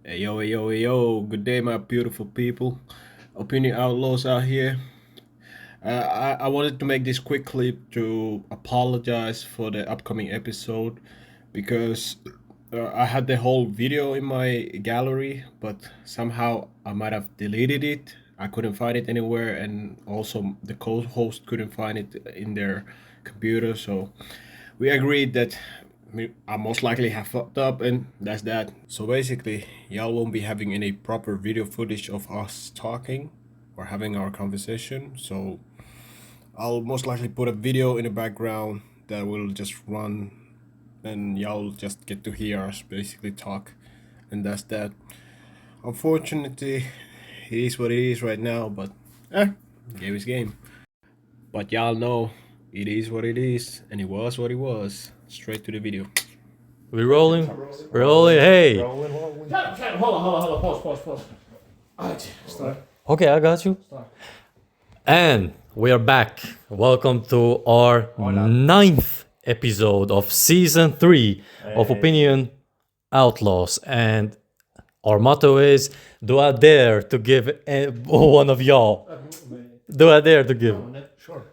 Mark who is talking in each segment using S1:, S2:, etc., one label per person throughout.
S1: Hey yo, hey yo, hey yo, good day, my beautiful people. Opinion Outlaws out here. I wanted to make this quick clip to apologize for the upcoming episode because I had the whole video in my gallery, but somehow I might have deleted it. I couldn't find it anywhere, and also the co host couldn't find it in their computer, so we agreed that I most likely have fucked up, and that's that. So basically, y'all won't be having any proper video footage of us talking or having our conversation. So I'll most likely put a video in the background that will just run, and y'all just get to hear us basically talk, and that's that. Unfortunately, it is what it is right now, but game is game. But y'all know it is what it is, and it was what it was. Straight to the video.
S2: We rolling? Rolling. Hey.
S3: Hold on. Pause. Alright, start.
S2: Okay, I got you. And we are back. Welcome to our ninth episode of season 3 of Opinion Outlaws. And our motto is: Do I dare to give one of y'all? Do I dare to give?
S3: Sure.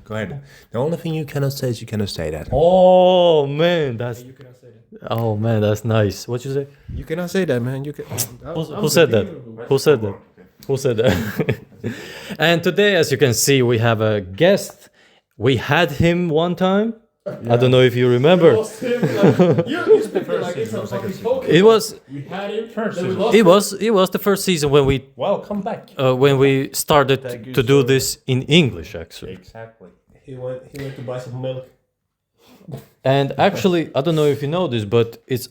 S4: Go ahead. The only thing you cannot say is you cannot say that.
S2: Oh man, that's
S3: You cannot say that.
S2: oh man, that's nice. What you say?
S4: You cannot say that, man. You can.
S2: Who said that? Who said that? Who said that? And today, as you can see, we have a guest. We had him one time. I don't know if you remember.
S3: Lost him. You speak like it's a fucking spoken.
S2: It was
S3: We had him first. Then we lost him.
S2: it was the first season
S4: Welcome back.
S2: when we started
S4: Thank you,
S2: to do
S4: sir.
S2: this in English actually.
S4: Exactly.
S3: He went to buy some milk.
S2: And actually, I don't know if you know this, but it's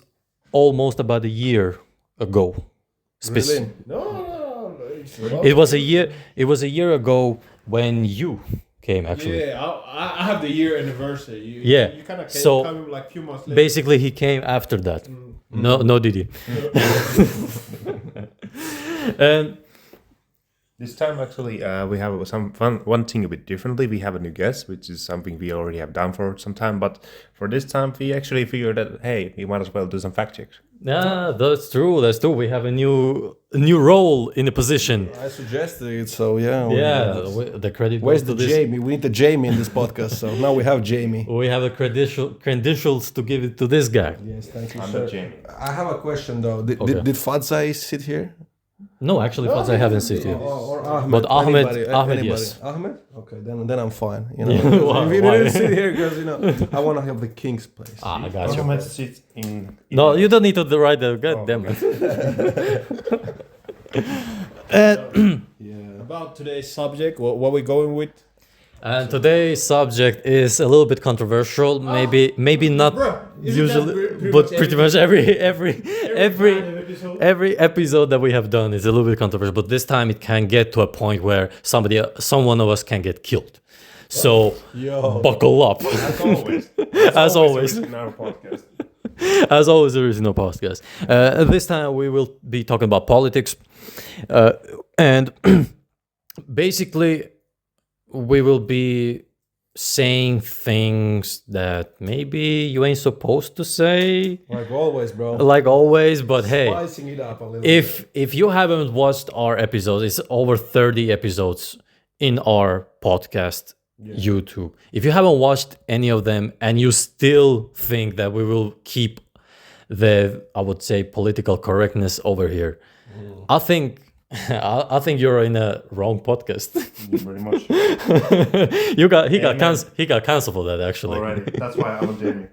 S2: almost about a year ago.
S4: Really?
S3: No.
S2: It was a year. It was a year ago when you came actually.
S3: Yeah, I have the year anniversary.
S2: Yeah.
S3: You kind of
S2: So,
S3: come like a few months later.
S2: Basically, he came after that. No, did he? And
S4: This time, actually, we have some fun. One thing a bit differently. We have a new guest, which is something we already have done for some time. But for this time, we actually figured that hey, we might as well do some fact checks.
S2: yeah, that's true. That's true. We have a new role in the position.
S5: I suggested it, so yeah.
S2: Yeah, the credit
S5: Where's
S2: goes to
S5: the
S2: this.
S5: Jamie? We need the Jamie in this podcast, so now we have Jamie.
S2: We have the credentials to give it to this guy.
S5: Yes, thank you,
S4: I'm
S5: sir.
S4: not Jamie.
S5: I have a question though. Did,
S2: Okay.
S5: did Fadzai sit here?
S2: No, actually, Faz, I haven't seen you.
S5: Or Ahmed?
S2: But Ahmed-
S5: Anybody,
S2: Ahmed,
S5: anybody?
S2: yes.
S5: Ahmed? Okay, then I'm fine. You know,
S2: Yeah, why-
S5: if you
S2: why?
S5: didn't sit here, because I want to have the king's place.
S2: I got you.
S4: meant to sit in.
S2: No, you don't need to write that. God damn it.
S5: Yeah.
S3: About today's subject, what we going with?
S2: And today's subject is a little bit controversial. Maybe not
S3: Bro, isn't
S2: usually,
S3: that pretty
S2: but
S3: much
S2: pretty much every episode that we have done is a little bit controversial. But this time it can get to a point where someone of us can get killed. So
S5: Yo.
S2: buckle up.
S4: As always.
S2: As always.
S4: In our podcast.
S2: As always, there is no podcast. This time we will be talking about politics, and basically we will be saying things that maybe you ain't supposed to say,
S5: Like always, bro.
S2: like always. But hey,
S5: Spicing it up a little bit.
S2: if you haven't watched our episodes, it's over 30 episodes in our podcast YouTube. If you haven't watched any of them and you still think that we will keep I would say political correctness over here, I think you're in a wrong podcast.
S4: Very much.
S2: He got canceled for that actually.
S4: Already. That's why I'm not Jamie.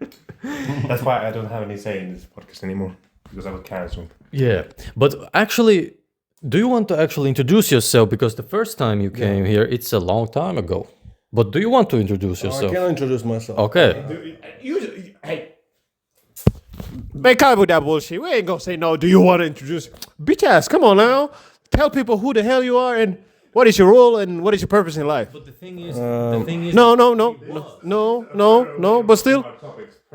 S4: That's why I don't have any say in this podcast anymore. Because I was cancelled.
S2: Yeah, but actually, do you want to actually introduce yourself? Because the first time you came here, it's a long time ago. But do you want to introduce
S5: I
S2: yourself?
S5: can introduce myself.
S2: Okay.
S3: Hey. Make up with that bullshit. We ain't gonna say no. Do you want to introduce? Bitch ass, come on now. Tell people who the hell you are and what is your role and what is your purpose in life.
S2: But the thing is,
S3: No. But still,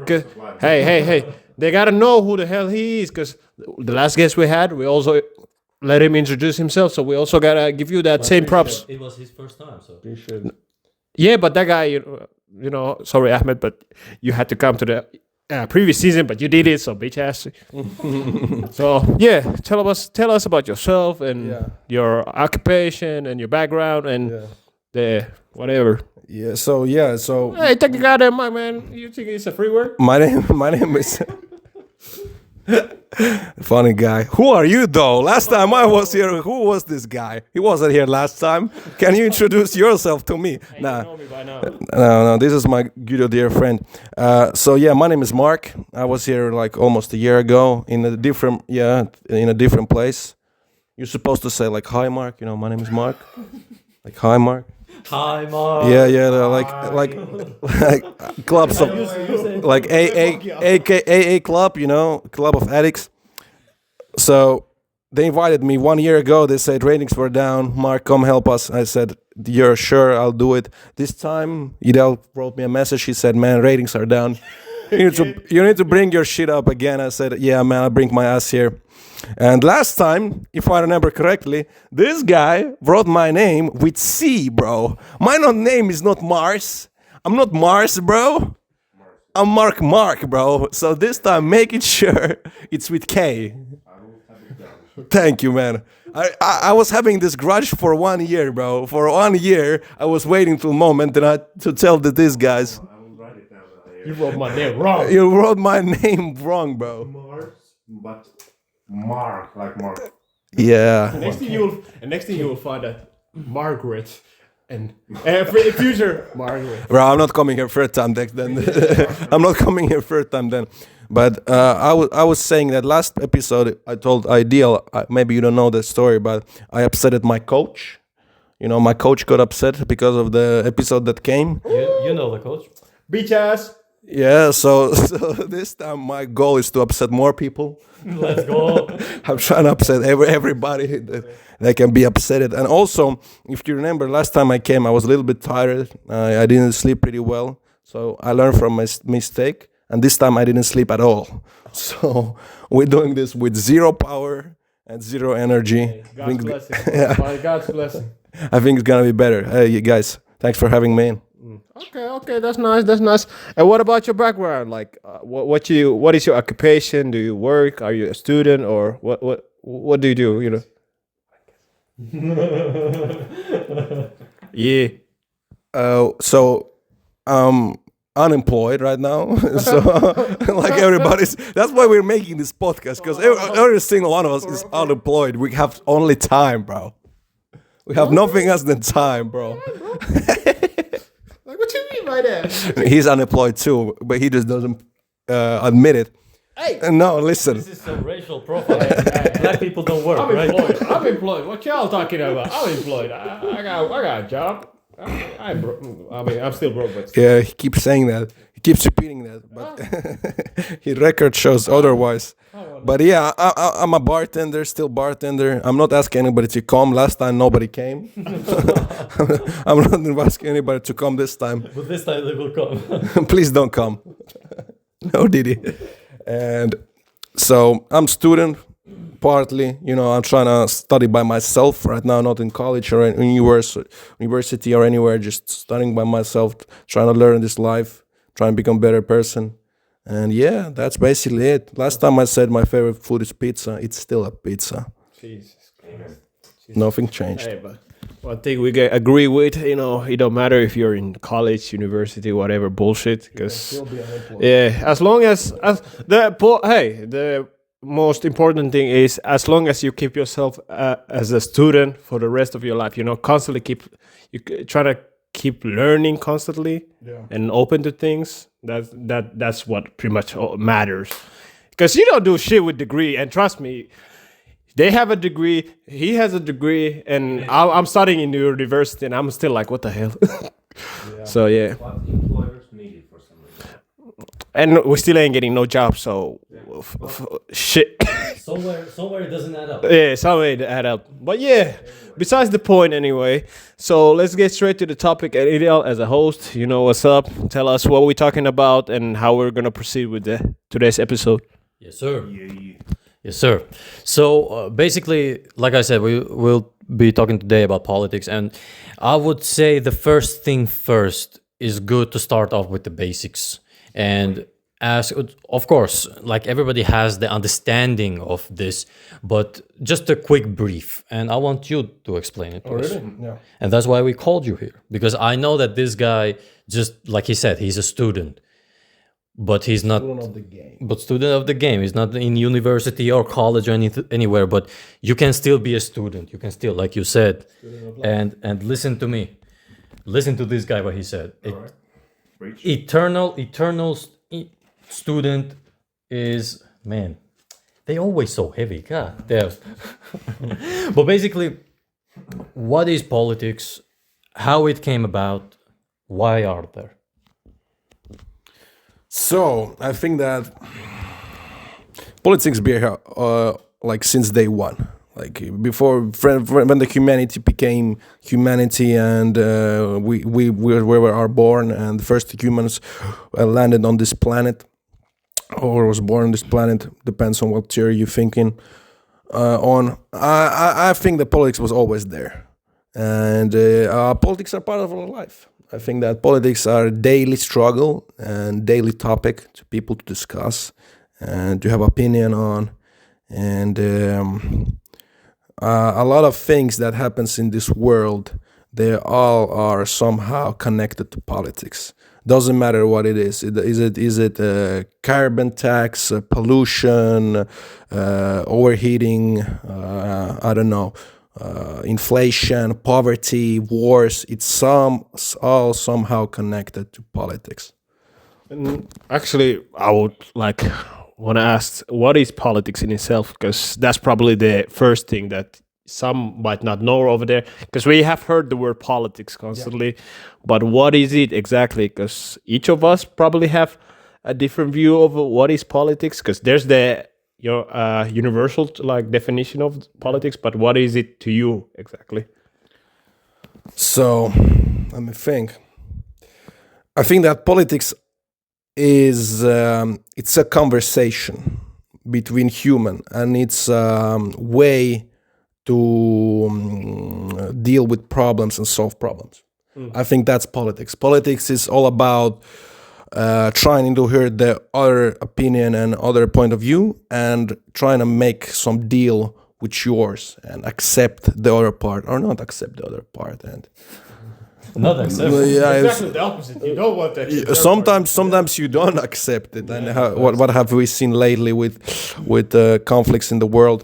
S3: 'cause- hey. They gotta know who the hell he is. Because the last guest we had, we also let him introduce himself. So we also gotta give you that same props.
S2: it was his first time, so.
S5: Appreciate it.
S3: Yeah, but that guy, sorry, Ahmed, but you had to come to the previous season, but you did it, so bitch ass. So yeah, tell us about yourself and your occupation and your background and the whatever.
S5: So
S3: Hey, take the goddamn mic, man. You think it's a free word?
S5: my name is funny guy. Who are you though? Last time I was here, who was this guy? He wasn't here last time. Can you introduce yourself to me?
S3: Hey, you know me by now.
S5: No, this is my good dear friend. So yeah, my name is Mark. I was here like almost a year ago in a different place. You're supposed to say like, hi Mark, my name is Mark. Like, hi Mark.
S2: Hi, Mark.
S5: Yeah, like clubs of like AA club, club of addicts. So they invited me 1 year ago. They said ratings were down. Mark, come help us. I said, you're sure? I'll do it. This time, Idel wrote me a message. He said, man, ratings are down. You need to bring your shit up again. I said, yeah, man, I'll bring my ass here. And last time, if I remember correctly, this guy wrote my name with C, bro. My name is not Mars. I'm not Mars, bro. I'm Mark, bro. So this time, make it sure it's with K. Thank you, man. I was having this grudge for 1 year, bro. For 1 year, I was waiting till the moment to tell these guys.
S3: You wrote my name wrong.
S5: You wrote my name wrong, bro.
S4: Mars, but Mark, like Mark.
S5: Yeah.
S3: Next thing you will find that Margaret and future Margaret.
S5: Bro, I'm not coming here third time then. I'm not coming here third time then. But I was saying that last episode I told Ideal, maybe you don't know the story, but I upsetted my coach. My coach got upset because of the episode that came.
S2: You know the coach.
S3: Bitch ass.
S5: Yeah, so this time my goal is to upset more people.
S2: Let's go.
S5: I'm trying to upset everybody that can be upset. And also, if you remember, last time I came, I was a little bit tired. I didn't sleep pretty well. So I learned from my mistake. And this time I didn't sleep at all. So we're doing this with zero power and zero energy.
S3: Hey, God's blessing. By God's blessing.
S5: I think it's going to be better. Hey, you guys, thanks for having me in.
S3: Okay, that's nice. And what about your background? Like, what is your occupation? Do you work? Are you a student, or what do you do? Yeah.
S5: So unemployed right now. So like everybody's. That's why we're making this podcast, because every single one of us is unemployed. We have only time, bro. We have nothing else than time, bro.
S3: What you mean by that?
S5: He's unemployed too, but he just doesn't admit it.
S3: Hey,
S5: no, listen.
S2: This is some racial profile. Black people don't work, right?
S3: I'm employed. What y'all talking about? I'm employed. I got a job. I'm still broke, but
S5: yeah, he keeps saying that. He keeps repeating that, but his record shows otherwise. But yeah, I'm a bartender, still bartender. I'm not asking anybody to come. Last time nobody came. I'm not asking anybody to come this time.
S2: But this time they will come.
S5: Please don't come. No, Didi. And so I'm student. Partly, I'm trying to study by myself right now, not in college or in university or anywhere, just studying by myself, trying to learn this life, trying to become a better person. And yeah, that's basically it. Last time I said my favorite food is pizza. It's still a pizza.
S3: Jesus.
S5: Nothing changed.
S3: Hey, but one thing we can agree with, it don't matter if you're in college, university, whatever bullshit, because as long as the most important thing is, as long as you keep yourself as a student for the rest of your life, constantly try to keep learning constantly and open to things. That's what pretty much matters. Because you don't do shit with degree, and trust me, they have a degree, he has a degree, and I'm studying in university, and I'm still like, what the hell? So yeah.
S4: What employers need it for some reason.
S3: And we still ain't getting no job, so shit.
S2: Somewhere it doesn't add up.
S3: Yeah, somewhere it add up. But yeah, besides the point anyway. So let's get straight to the topic. And Ideal, as a host, you know what's up. Tell us what we're talking about and how we're gonna proceed with today's episode.
S2: Yes, sir. Yes, sir. So basically, like I said, we will be talking today about politics, and I would say the first thing first is good to start off with the basics. And ask, of course, like everybody has the understanding of this, but just a quick brief, and I want you to explain it to us.
S5: Yeah.
S2: And that's why we called you here, because I know that this guy, just like he said, he's a student, but he's not
S5: Student of the game.
S2: but student of the game. He's not in university or college or anywhere, but you can still be a student. You can still, like you said, and listen to me. Listen to this guy, what he said. Eternal student is, man, they always so heavy. God damn. But basically, what is politics? How it came about? Why are there?
S5: So I think that politics be here like since day one, like before when the humanity became humanity, and we were born, and the first humans landed on this planet, or was born on this planet, depends on what theory you're thinking on. I think that politics was always there, and politics are part of our life. I think that politics are a daily struggle and daily topic to people to discuss and to have opinion on, and a lot of things that happens in this world, they all are somehow connected to politics. Doesn't matter what it is. Is it carbon tax, pollution, overheating? I don't know. Inflation, poverty, wars. It's all somehow connected to politics.
S3: Actually, I would like want to ask, what is politics in itself? Because that's probably the first thing that some might not know over there. Because we have heard the word politics constantly, but what is it exactly? Because each of us probably have a different view of what is politics. Because there's the universal like definition of politics, but what is it to you exactly?
S5: So let me think. I think that politics is it's a conversation between human, and it's a way to deal with problems and solve problems. I think that's politics. Politics is all about trying to hear the other opinion and other point of view, and trying to make some deal with yours and accept the other part or not accept the other part. And
S2: not accept.
S3: Exactly the opposite. You don't want to accept.
S5: Sometimes you don't accept it. And what have we seen lately with conflicts in the world?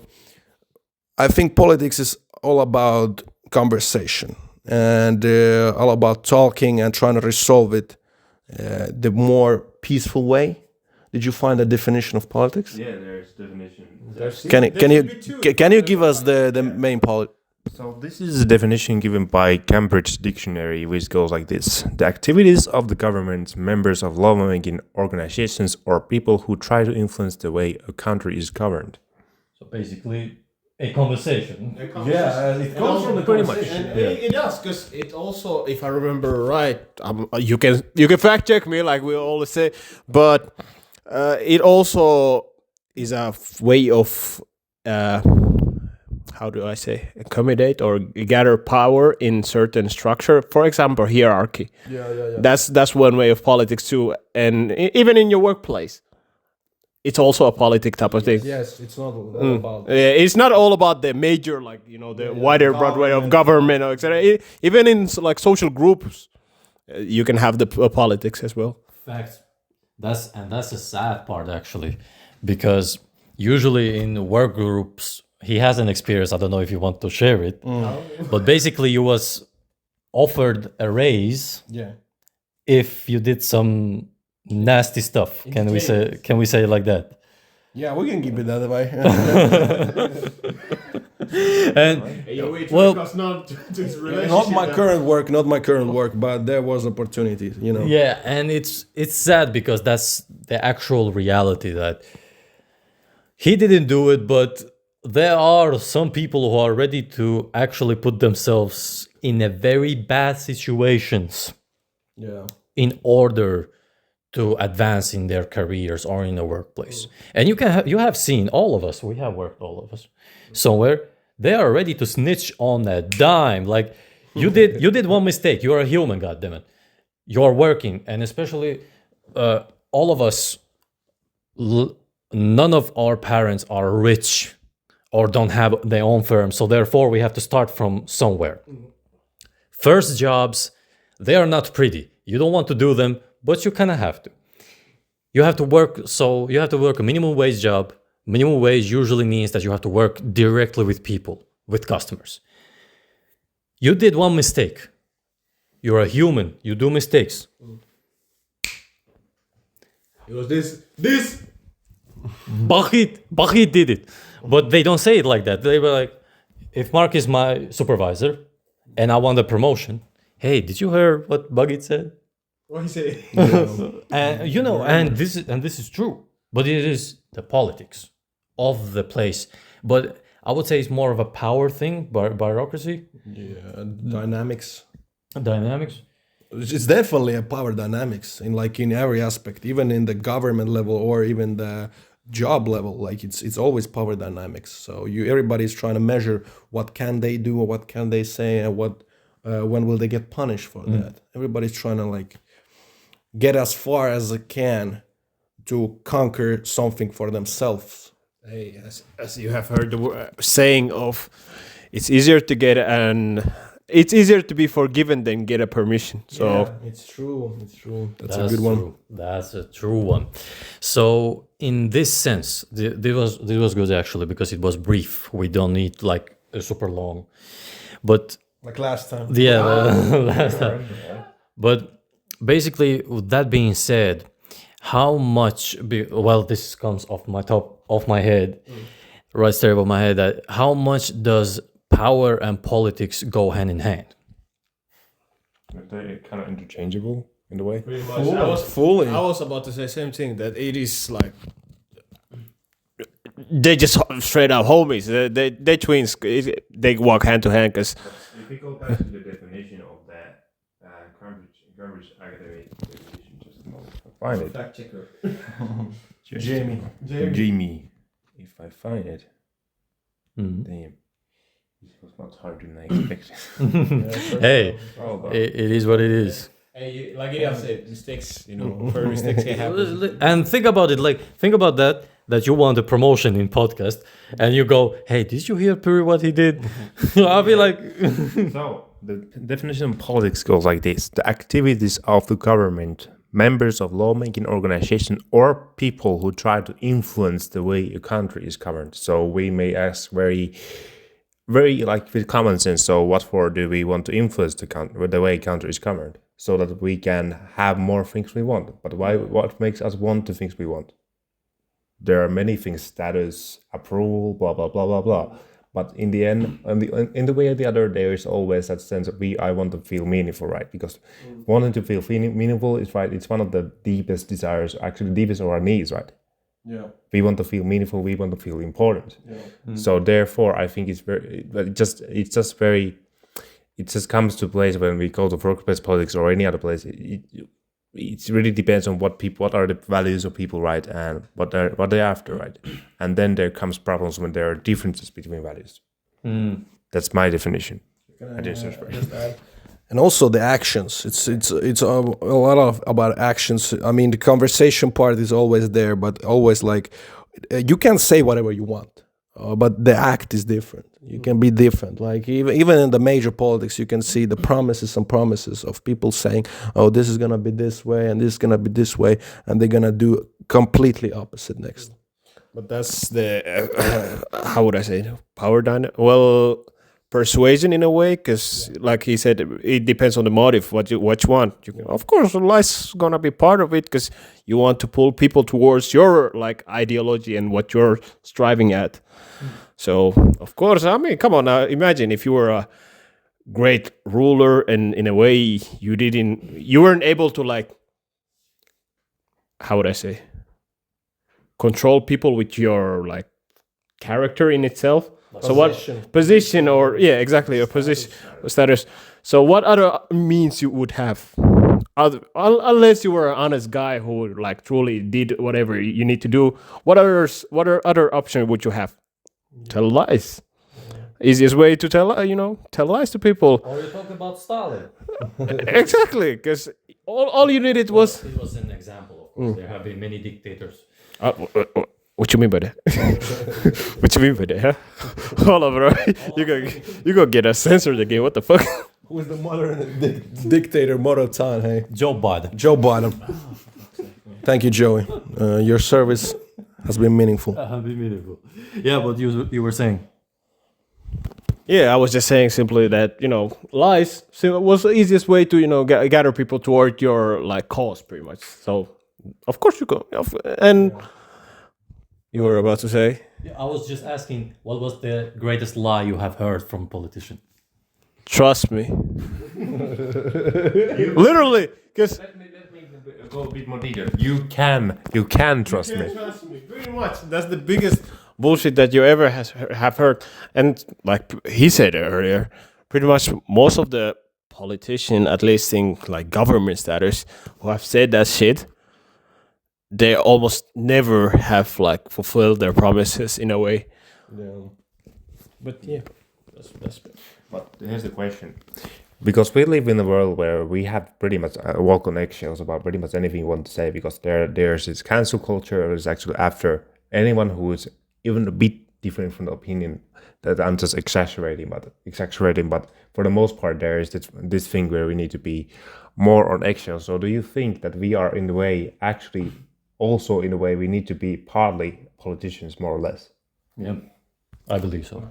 S5: I think politics is all about conversation and all about talking and trying to resolve it the more peaceful way. Did you find a definition of politics?
S4: Yeah, there's definition.
S5: Can you give us the main politics?
S4: So this is a definition given by Cambridge Dictionary, which goes like this: the activities of the government, members of lawmaking organizations, or people who try to influence the way a country is governed.
S2: So basically, a conversation.
S5: Yeah, it comes from the
S4: pretty much.
S5: conversation.
S3: It does, because it also, if I remember right, you can fact check me like we always say, but it also is a way of how do I say, accommodate or gather power in certain structure. For example, hierarchy.
S5: Yeah.
S3: That's one way of politics too, and even in your workplace, it's also a politic type of thing.
S5: Yes, it's not all about.
S3: It's not all about the major, like the wider broad way of government or etc. Even in like social groups, you can have the politics as well.
S2: Facts. That's a sad part actually, because usually in work groups, he has an experience. I don't know if you want to share it, but basically, you was offered a raise if you did some nasty stuff. Can we say it like that?
S5: Yeah, we can keep it that way.
S2: And well,
S5: not my current work, but there was opportunities,
S2: Yeah, and it's sad because that's the actual reality, that he didn't do it, but there are some people who are ready to actually put themselves in a very bad situations in order to advance in their careers or in the workplace. And you have seen, all of us, we have worked, all of us, somewhere, they are ready to snitch on a dime. Like you did one mistake. You're a human, goddammit. You're working, and especially all of us none of our parents are rich or don't have their own firm, so therefore we have to start from somewhere. First jobs, they are not pretty. You don't want to do them, but you kind of have to. You have to work, so you have to work a minimum wage job. Minimum wage usually means that you have to work directly with people, with customers. You did one mistake. You're a human. You do mistakes.
S3: It was this.
S2: Bahit did it. But they don't say it like that. They were like, if Mark is my supervisor and I want a promotion, hey, did you hear what Bahit said?
S3: What he say?
S2: And this is true. But it is the politics of the place. But I would say it's more of a power thing, bureaucracy.
S5: Yeah, dynamics.
S2: Dynamics.
S5: It's definitely a power dynamics in every aspect, even in the government level or even the job level. Like it's always power dynamics. So everybody's trying to measure what can they do or what can they say and what when will they get punished for that. Everybody's trying to get as far as they can to conquer something for themselves.
S3: Hey, as you have heard the saying of, it's easier to get it's easier to be forgiven than get a permission. So
S5: yeah, it's true. That's a good one.
S2: True. That's a true one. So in this sense, this was good actually because it was brief. We don't need a super long, but
S5: Like last time.
S2: yeah, last time. But basically, with that being said, how much? This comes off my head, right there of my head. That how much does power and politics go hand in hand?
S4: They're kind of interchangeable in a way.
S3: pretty much. I was about to say same thing, that it is like they just straight up homies. They twins. They walk hand to hand because.
S4: If we go back to the definition of that Cambridge academic definition, just a moment. Find it.
S3: Fact checker.
S4: Jamie. If I find it.
S2: Mhm.
S4: Damn. This was much harder than I expected.
S2: Hey,
S4: Oh,
S2: it is what it is.
S3: Hey, like Ilya said, mistakes. For mistakes can happen.
S2: And think about it. Think about that you want a promotion in podcast, and you go, "Hey, did you hear Puri what he did?" I'll be like,
S4: So, the definition of politics goes like this: the activities of the government, members of lawmaking organization, or people who try to influence the way a country is governed. So, we may ask very with common sense. So, what for do we want to influence the way a country is governed, so that we can have more things we want? But what makes us want the things we want? There are many things: status, approval, blah blah blah blah blah. But in the end, in the way or the other, there is always that sense of I want to feel meaningful, right? Because wanting to feel meaningful is right. It's one of the deepest desires, actually deepest of our needs, right?
S5: Yeah.
S4: We want to feel meaningful. We want to feel important.
S5: Yeah.
S4: So therefore, I think it just comes to place when we go to workplace politics or any other place. It really depends on what are the values of people, right, and what they're after, right, and then there comes problems when there are differences between values. That's my definition.
S5: And also the actions. It's a lot about actions. I mean, the conversation part is always there, but always you can say whatever you want, but the act is different. You can be different. Like even in the major politics, you can see the promises of people saying, "Oh, this is gonna be this way, and this is gonna be this way," and they're gonna do completely opposite next.
S3: But that's the how would I say it? Power dynamic? Well, persuasion in a way, because like he said, it depends on the motive. What you want. Of course, lie's gonna be part of it because you want to pull people towards your ideology and what you're striving at. So of course, I mean, come on now. Imagine if you were a great ruler and in a way you weren't able to how would I say, control people with your character in itself. So what position or exactly a position status. So what other means you would have, unless you were an honest guy who truly did whatever you need to do? What other option would you have? Tell lies. Easiest way to tell lies to people.
S2: Or you talk about Stalin.
S3: Exactly, because all you needed was.
S2: It was an example. Of course, there have been many dictators.
S3: What you mean by that? What you mean by that? Huh? Hold on, bro. You gonna get us censored again? What the fuck?
S5: Who's the modern dictator modern time? Hey,
S2: Joe Biden.
S5: Joe Biden. Thank you, Joey. Your service has been meaningful.
S2: Beautiful. Yeah, but you were saying.
S3: Yeah, I was just saying simply that lies was the easiest way to gather people toward your like cause, pretty much. So, of course you go. And you were about to say.
S2: I was just asking, what was the greatest lie you have heard from a politician?
S3: Trust me. Literally, because
S4: Let me go a bit more detail. You can trust me.
S3: Trust me, pretty much. That's the biggest bullshit that you ever have heard. And like he said earlier, pretty much most of the politicians, at least in like government status, who have said that shit, they almost never have like fulfilled their promises in a way.
S5: Yeah.
S3: But yeah, that's
S4: But here's the question. Because we live in a world where we have pretty much walk on eggshells about pretty much anything you want to say, because there's this cancel culture is actually after anyone who is even a bit different from the opinion that I'm just exaggerating, but for the most part there is this thing where we need to be more on eggshells. So do you think that we are in a way actually also in a way we need to be partly politicians more or less?
S2: Yeah, I believe so.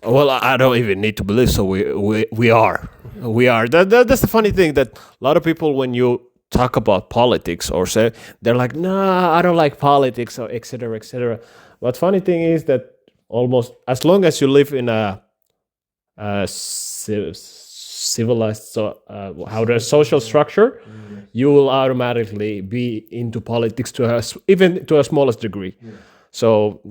S3: Well, I don't even need to believe so. We are. That's the funny thing, that a lot of people, when you talk about politics or say, they're like, nah, I don't like politics, or etc. etc. But funny thing is that almost as long as you live in a civilized, how the social structure, you will automatically be into politics even to a smallest degree. So.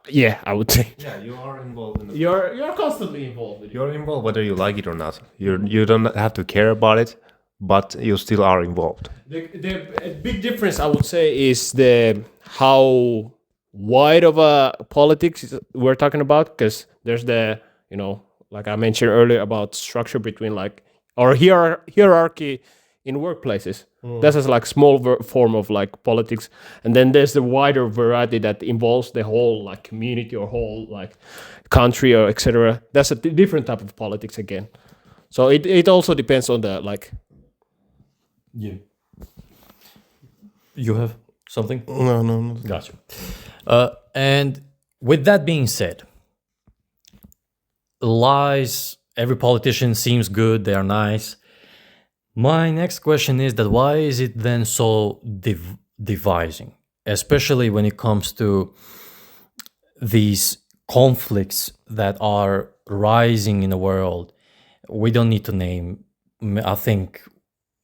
S3: Yeah, I would say.
S4: Yeah, you are involved in the
S3: You're constantly involved with it.
S4: You're involved whether you like it or not. You don't have to care about it, but you still are involved.
S3: The big difference, I would say, is the how wide of a politics we're talking about, because there's the like I mentioned earlier about structure between like or hierarchy in workplaces. That's just like small form of like politics, and then there's the wider variety that involves the whole like community or whole like country or etc. That's a different type of politics again. So it also depends on the like.
S2: Yeah. You have something?
S5: No.
S2: Gotcha. And with that being said, lies, every politician seems good, they are nice. My next question is that why is it then so dividing, especially when it comes to these conflicts that are rising in the world? We don't need to name. I think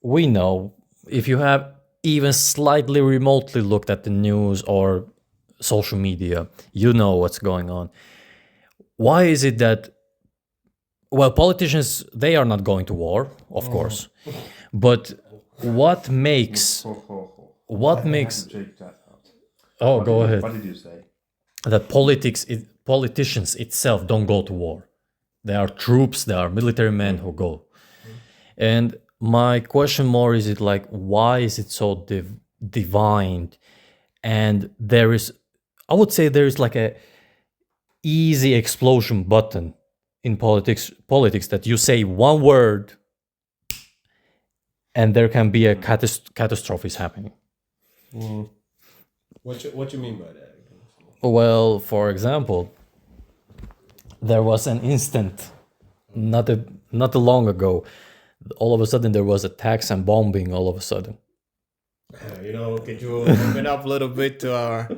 S2: we know. If you have even slightly remotely looked at the news or social media, you know what's going on. Why is it that, well, politicians, they are not going to war, of course, but what makes oh, go ahead.
S4: What did you say?
S2: That politicians itself don't go to war. There are troops, there are military men who go. And my question more is, it like, why is it so divined? And there is, I would say there is like a easy explosion button in politics that you say one word and there can be a catastrophe happening.
S3: What you mean by that?
S2: Well, for example, there was an instant not long ago. All of a sudden, there was attacks and bombing. All of a sudden,
S3: Could you open up a little bit to our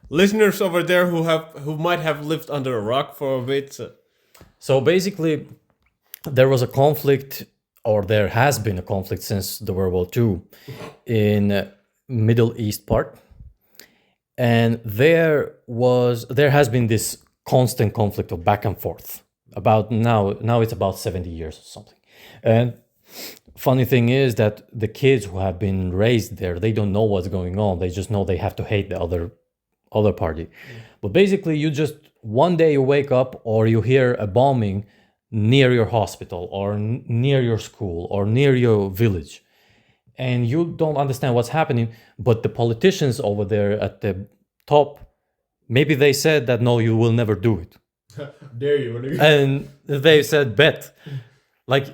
S3: listeners over there who might have lived under a rock for a bit?
S2: So basically, there was a conflict, or there has been a conflict since the World War II in Middle East part, and there has been this constant conflict of back and forth. About now it's about 70 years or something. And funny thing is that the kids who have been raised there, they don't know what's going on. They just know they have to hate the other party. But basically, you just one day you wake up or you hear a bombing near your hospital or near your school or near your village, and you don't understand what's happening. But the politicians over there at the top, maybe they said that no, you will never do it.
S3: Dare you?
S2: And they said bet. Like,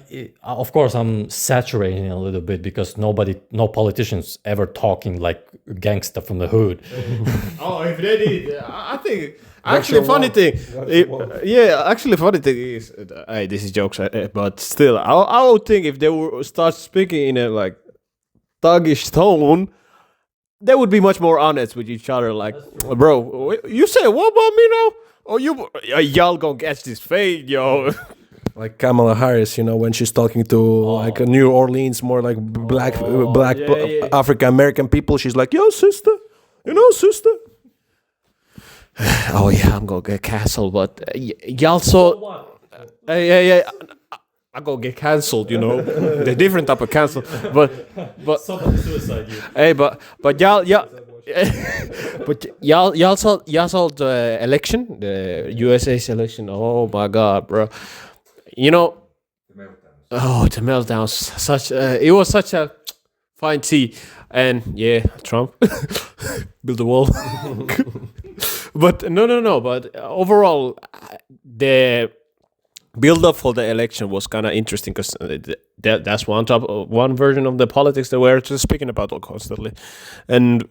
S2: of course, I'm saturating a little bit because no politicians ever talking like gangster from the hood.
S3: Oh, if they did, I think. Actually, funny thing, actually, funny thing is, hey, this is jokes, but still, I would think if they would start speaking in a like thuggish tone, they would be much more honest with each other. Like, bro, you say what about me now? Oh, y'all gonna catch this fade, yo.
S5: Like Kamala Harris, you know, when she's talking to like New Orleans, more like black African American people, she's like, "Yo, sister, you know, sister."
S3: Oh yeah, I'm gonna get canceled, but y'all saw. I'm gonna get cancelled, you know, the different type of cancel. But
S2: Somebody suicide you.
S3: hey, but y'all, but y'all saw the election, the USA's election. Oh my God, bro. You know, the meltdowns. It was such a fine tea, and yeah, Trump build a wall. But no. But overall, the build up for the election was kind of interesting because that's one version of the politics that we're just speaking about constantly, and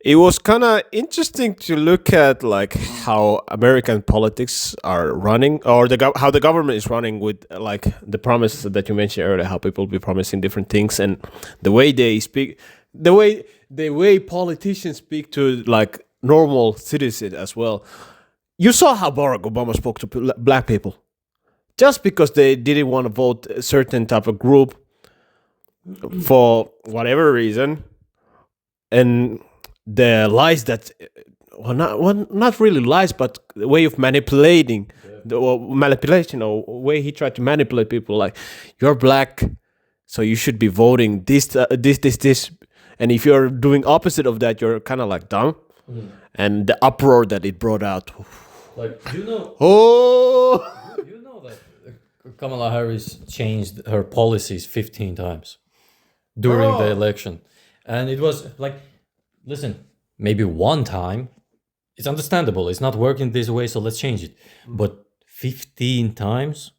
S3: it was kind of interesting to look at like how American politics are running, or how the government is running with like the promises that you mentioned earlier, how people be promising different things, and the way they speak, the way politicians speak to like normal citizens as well. You saw how Barack Obama spoke to black people, just because they didn't want to vote a certain type of group for whatever reason, and the lies that, not really lies, but the way of manipulation, or way he tried to manipulate people, like, you're black, so you should be voting this, and if you're doing opposite of that, you're kind of like dumb, and the uproar that it brought out.
S2: Like, you know that Kamala Harris changed her policies 15 times during the election, and it was like, listen, maybe one time, it's understandable. It's not working this way, so let's change it. But 15 times?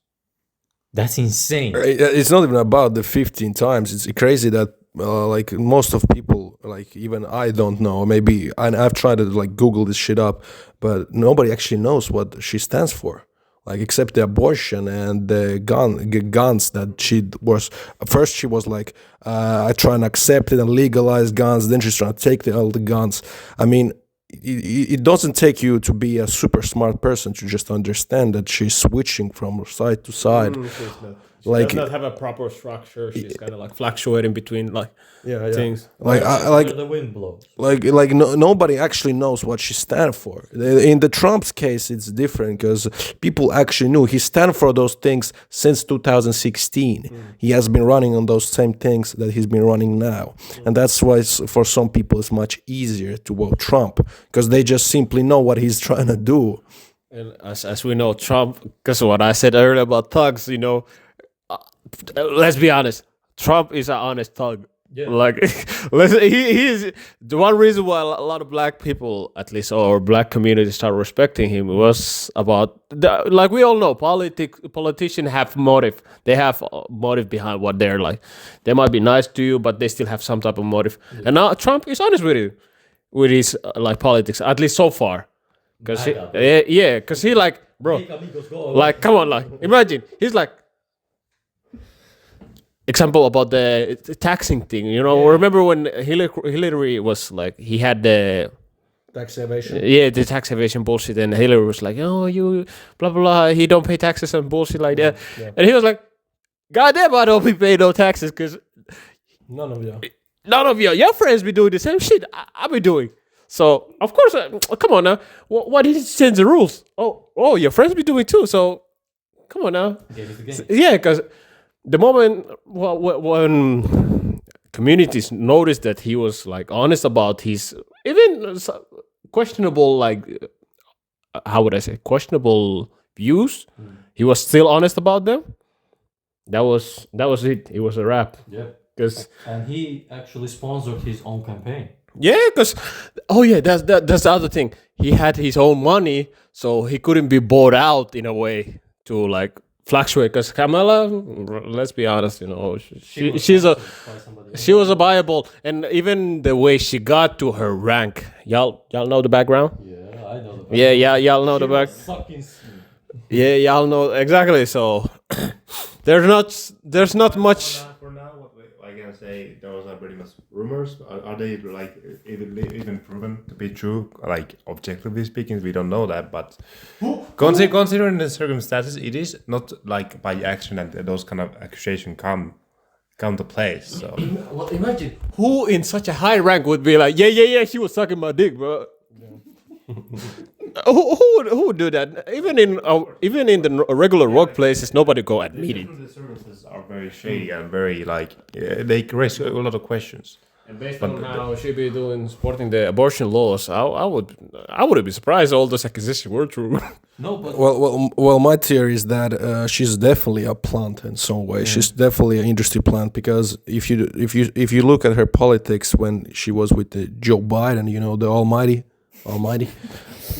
S2: That's insane.
S5: It's not even about the 15 times. It's crazy that like most of people, like even I don't know. Maybe I've tried to like Google this shit up, but nobody actually knows what she stands for. Like, except the abortion and the guns that she was. First, she was like, I try and accept it and legalize guns. Then she's trying to take all the guns. I mean, it doesn't take you to be a super smart person to just understand that she's switching from side to side.
S3: She does not have a proper structure. She's kind of like fluctuating between like things.
S5: Like
S2: where the wind blows.
S5: Like nobody actually knows what she stands for. In the Trump's case, it's different because people actually knew he stands for those things since 2016. He has been running on those same things that he's been running now, and that's why for some people it's much easier to vote Trump because they just simply know what he's trying to do.
S3: And as we know, Trump, because of what I said earlier about thugs, you know. Let's be honest. Trump is an honest thug. Yeah. Like, he is the one reason why a lot of black people, at least, or black community, start respecting him was about like we all know, politicians have motive. They have motive behind what they're like. They might be nice to you, but they still have some type of motive. Yeah. And now Trump is honest with you, with his like politics, at least so far. Because because he like, bro, like, come on, like, imagine he's like. Example about the taxing thing, you know. Remember when Hillary was like, he had the
S5: tax evasion.
S3: The tax evasion bullshit, and Hillary was like, "Oh, you blah blah blah. He don't pay taxes and bullshit like that." Yeah. And he was like, "God damn, I don't be paying no taxes because none of your friends be doing the same shit I be doing. So of course, come on now. Why did he change the rules? Oh, your friends be doing too. So come on now. Yeah, because." The moment when communities noticed that he was like honest about his even questionable, like how would I say, questionable views, he was still honest about them. That was it. It was a wrap. Yeah. Because
S2: And he actually sponsored his own campaign.
S3: that's the other thing. He had his own money, so he couldn't be bought out in a way to like fluctuate. Because Kamala, let's be honest, she was a viable, and even the way she got to her rank, y'all know the background.
S2: Yeah, I know.
S3: Y'all know the back.
S2: Fucking
S3: Yeah, y'all know exactly. So there's not much.
S4: For now, what I can say, those are pretty much rumors. Are they like even proven to be true? Like objectively speaking, we don't know that. But considering the circumstances, it is not like by accident that those kind of accusations come to place. So
S2: Well, imagine.
S3: Who in such a high rank would be like, yeah, she was sucking my dick, bro? Who would do that? Even in the regular workplaces, nobody go admit it.
S4: the services are very shady and very like they raise a lot of questions.
S3: And based on how she be doing supporting the abortion laws, I wouldn't be surprised all those accusations were true.
S2: No, but
S5: Well, my theory is that she's definitely a plant in some way. She's definitely an industry plant because if you look at her politics when she was with Joe Biden, the Almighty.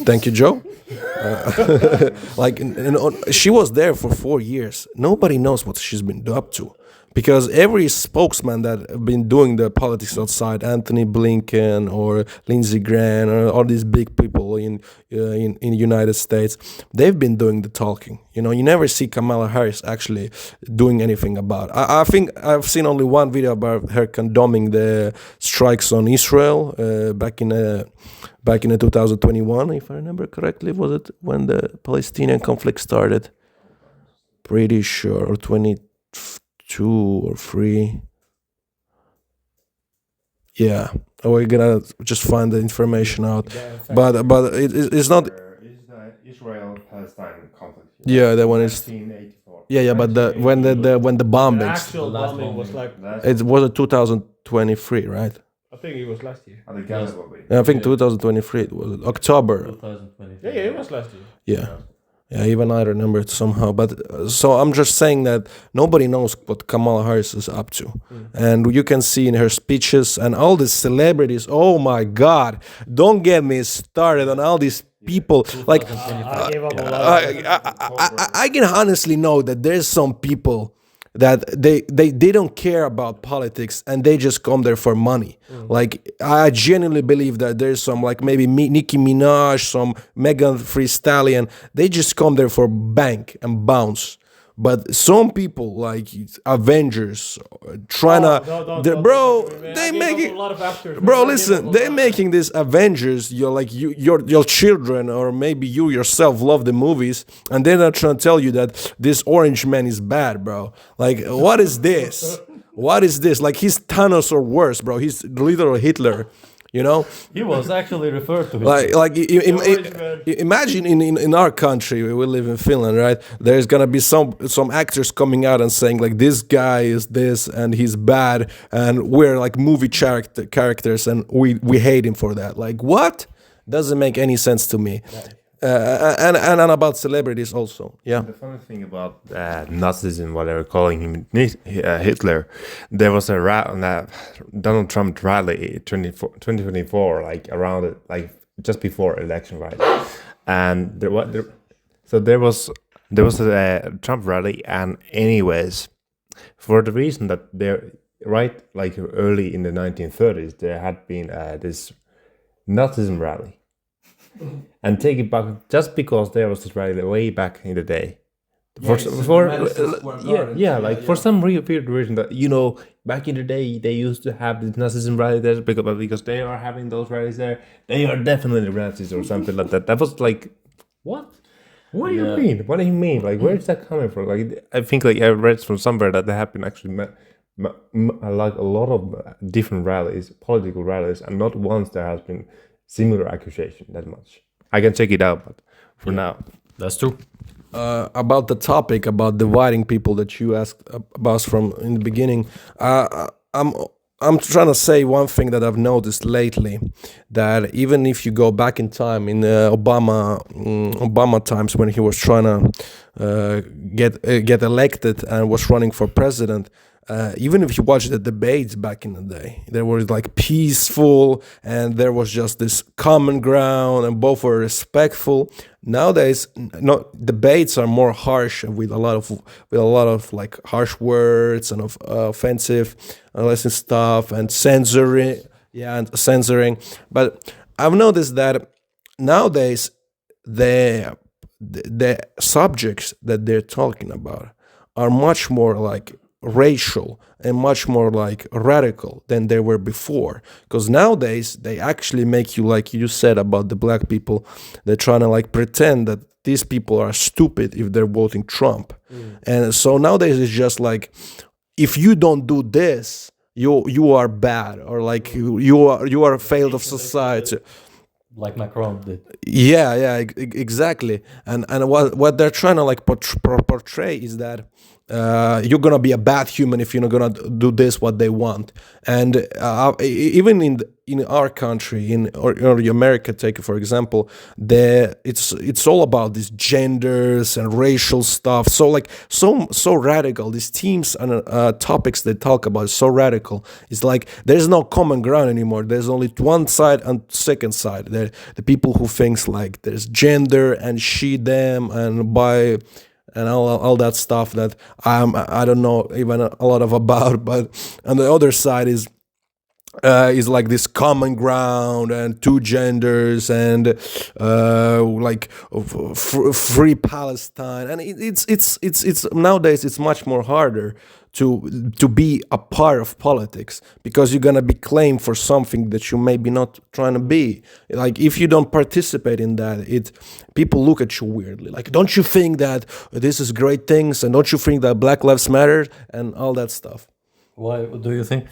S5: Thank you, Joe. She was there for 4 years. Nobody knows what she's been up to. Because every spokesman that have been doing the politics outside, Anthony Blinken or Lindsey Graham or all these big people in the United States, they've been doing the talking. You never see Kamala Harris actually doing anything about it. I think I've seen only one video about her condoning the strikes on Israel back in 2021, if I remember correctly. Was it when the Palestinian conflict started? Pretty sure, or 22 or 3. Yeah, we're gonna just find the information out. But it's not.
S4: Is the Israel-Palestine conflict?
S5: Yeah, that one is.
S4: 1984.
S5: Yeah, but when the bombings,
S3: Actual bombing was like,
S5: it was 2023, right?
S3: I think it was last year.
S4: At the Gaza bombing.
S5: I think 2023 it was October.
S2: 2020.
S3: Yeah, it was last year.
S5: Yeah, even I remember it somehow. But so I'm just saying that nobody knows what Kamala Harris is up to. And you can see in her speeches and all these celebrities, oh my God, don't get me started on all these people. Like,
S3: I gave up a lot.
S5: I can honestly know that there's some people that they don't care about politics and they just come there for money. Like I genuinely believe that there's some like maybe Nicki Minaj, some Megan Thee Stallion, they just come there for bank and bounce. But some people like Avengers trying they making they're making these Avengers. You're like your children or maybe you yourself love the movies, and they're not trying to tell you that this orange man is bad, bro. Like what is this? What is this? Like he's Thanos or worse, bro. He's literal Hitler.
S2: He was actually referred to him.
S5: Imagine in our country, we live in Finland, right? There's gonna be some actors coming out and saying like this guy is this and he's bad, and we're like movie characters and we hate him for that. Like what? Doesn't make any sense to me. And about celebrities also. Yeah.
S4: The funny thing about Nazism, what they were calling him Hitler, there was a Donald Trump rally 2024, like around it, like just before election, right? And there was a Trump rally, and anyways, for the reason that there, right, like early in the 1930s, there had been this Nazism rally. And take it back just because there was this rally way back in the day. For some weird reason that back in the day they used to have the Nazism rally there because they are having those rallies there. They are definitely Nazis or something like that. That was like, what? What do you mean? What do you mean? Like, where is that coming from? Like, I think like I read from somewhere that there have been actually like a lot of different rallies, political rallies, and not once there has been similar accusation that much. I can check it out, but for now,
S2: That's true.
S5: About the topic about dividing people that you asked about from in the beginning, I'm trying to say one thing that I've noticed lately, that even if you go back in time in Obama times when he was trying to get elected and was running for president, even if you watch the debates back in the day, they were like peaceful, and there was just this common ground, and both were respectful. Nowadays, no, debates are more harsh with a lot of like harsh words and offensive, lesson stuff and censoring. Yeah, and censoring. But I've noticed that nowadays the subjects that they're talking about are much more like racial and much more like radical than they were before, because nowadays they actually make you, like you said about the black people, they're trying to like pretend that these people are stupid if they're voting Trump. And so nowadays it's just like, if you don't do this, you are bad, or like you are a failed of society.
S2: Like Macron did.
S5: Yeah, exactly. And what they're trying to like portray is that you're gonna be a bad human if you're not gonna do this what they want. And even in our country, or America, take it for example, it's all about these genders and racial stuff. So like so radical. These themes and topics they talk about is so radical. It's like there's no common ground anymore. There's only one side and second side. The people who thinks like there's gender and she them and bi and all that stuff that I don't know even a lot of about. But on the other side is like this common ground and two genders and like free Palestine. And it's nowadays it's much more harder to be a part of politics, because you're gonna be claimed for something that you maybe not trying to be. Like if you don't participate in that, people look at you weirdly. Like, don't you think that this is great things, and don't you think that Black Lives Matter and all that stuff?
S2: Why do you think?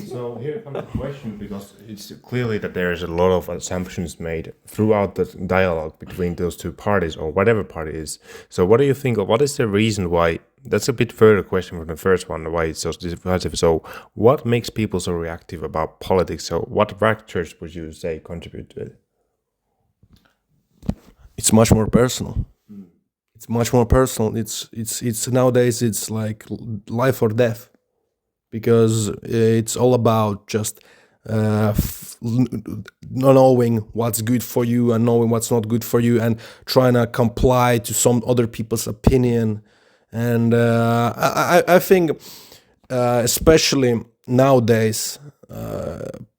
S4: So here comes the question, because it's clearly that there is a lot of assumptions made throughout the dialogue between those two parties, or whatever party is. So what do you think? What is the reason why? That's a bit further question from the first one, why it's so divisive. So what makes people so reactive about politics? So what factors would you say contribute to it?
S5: It's much more personal. It's much more personal. It's nowadays it's like life or death, because it's all about just not knowing what's good for you and knowing what's not good for you, and trying to comply to some other people's opinion. And I think especially nowadays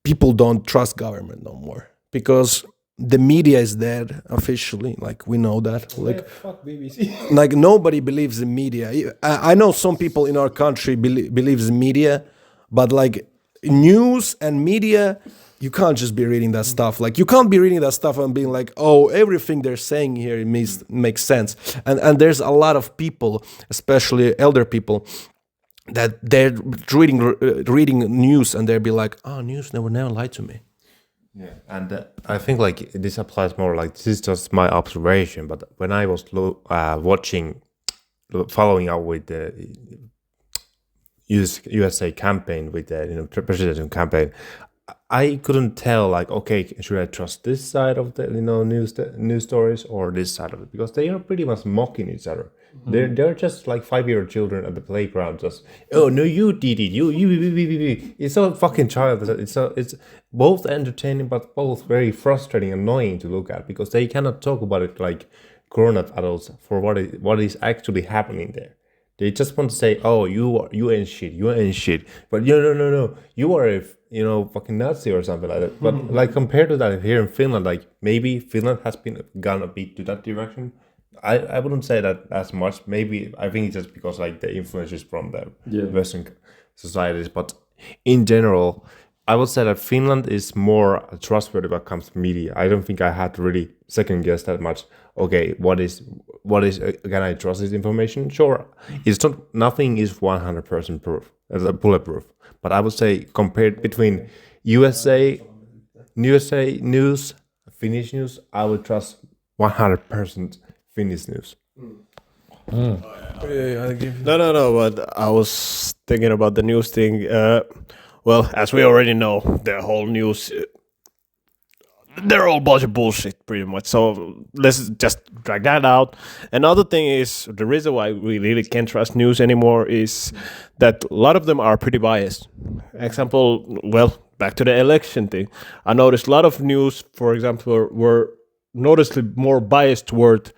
S5: people don't trust government no more, because the media is dead officially. Like we know that. Like
S3: fuck BBC.
S5: like nobody believes in media. I know some people in our country believes in media, but like news and media, you can't just be reading that stuff. Like you can't be reading that stuff and being like, oh, everything they're saying here makes sense. And there's a lot of people, especially elder people, that they're reading news and they'll be like, oh, news never lied to me.
S4: Yeah, and I think like this applies more, like this is just my observation, but when I was following up with the USA campaign, with the presidential campaign, I couldn't tell like, okay, should I trust this side of the news stories or this side of it, because they are pretty much mocking each other. Mm-hmm. They're just like 5-year-old children at the playground, just oh no, you did it, you. It's so fucking childish. It's both entertaining but both very frustrating, annoying to look at, because they cannot talk about it like grown-up adults for what is actually happening there. They just want to say, oh, you ain't shit, but no, you are a fucking Nazi or something like that. But like compared to that here in Finland, like maybe Finland has gone a bit to that direction. I wouldn't say that as much. Maybe I think it's just because like the influences from the Western societies. But in general, I would say that Finland is more trustworthy when it comes to media. I don't think I had to really second guess that much. Okay, what is can I trust this information? Sure, it's nothing is 100% proof, bulletproof. But I would say compared between USA news, Finnish news, I would trust 100% Finnish news.
S3: No, but I was thinking about the news thing. Well, as we already know, the whole news they're all bunch of bullshit, pretty much. So let's just drag that out. Another thing is the reason why we really can't trust news anymore is that a lot of them are pretty biased. Example, well, back to the election thing. I noticed a lot of news, for example, were noticeably more biased toward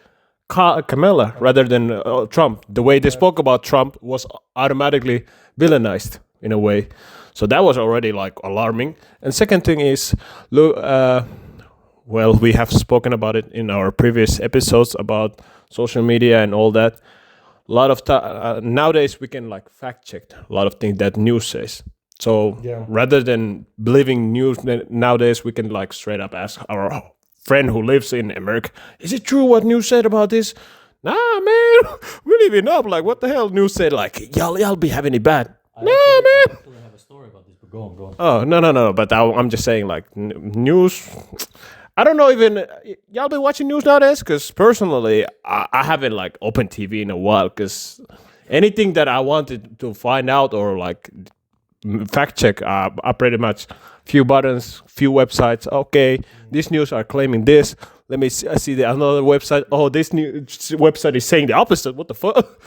S3: Kamala rather than Trump. The way they spoke about Trump was automatically villainized in a way. So that was already like alarming. And second thing is, look, well, we have spoken about it in our previous episodes about social media and all that. A lot of nowadays we can like fact check a lot of things that news says. So rather than believing news nowadays, we can like straight up ask our friend who lives in America, is it true what news said about this? Nah, man, we live in up. Like, what the hell? News said like y'all be having it bad. Nah, man.
S2: I actually have a story about this, but go on.
S3: Oh no! But I'm just saying, like news. I don't know even y'all been watching news nowadays. Because personally, I haven't like opened TV in a while. Because anything that I wanted to find out or like fact check, I pretty much few buttons, few websites. Okay, these news are claiming this. Let me see, I see another website. Oh, this new website is saying the opposite. What the fuck?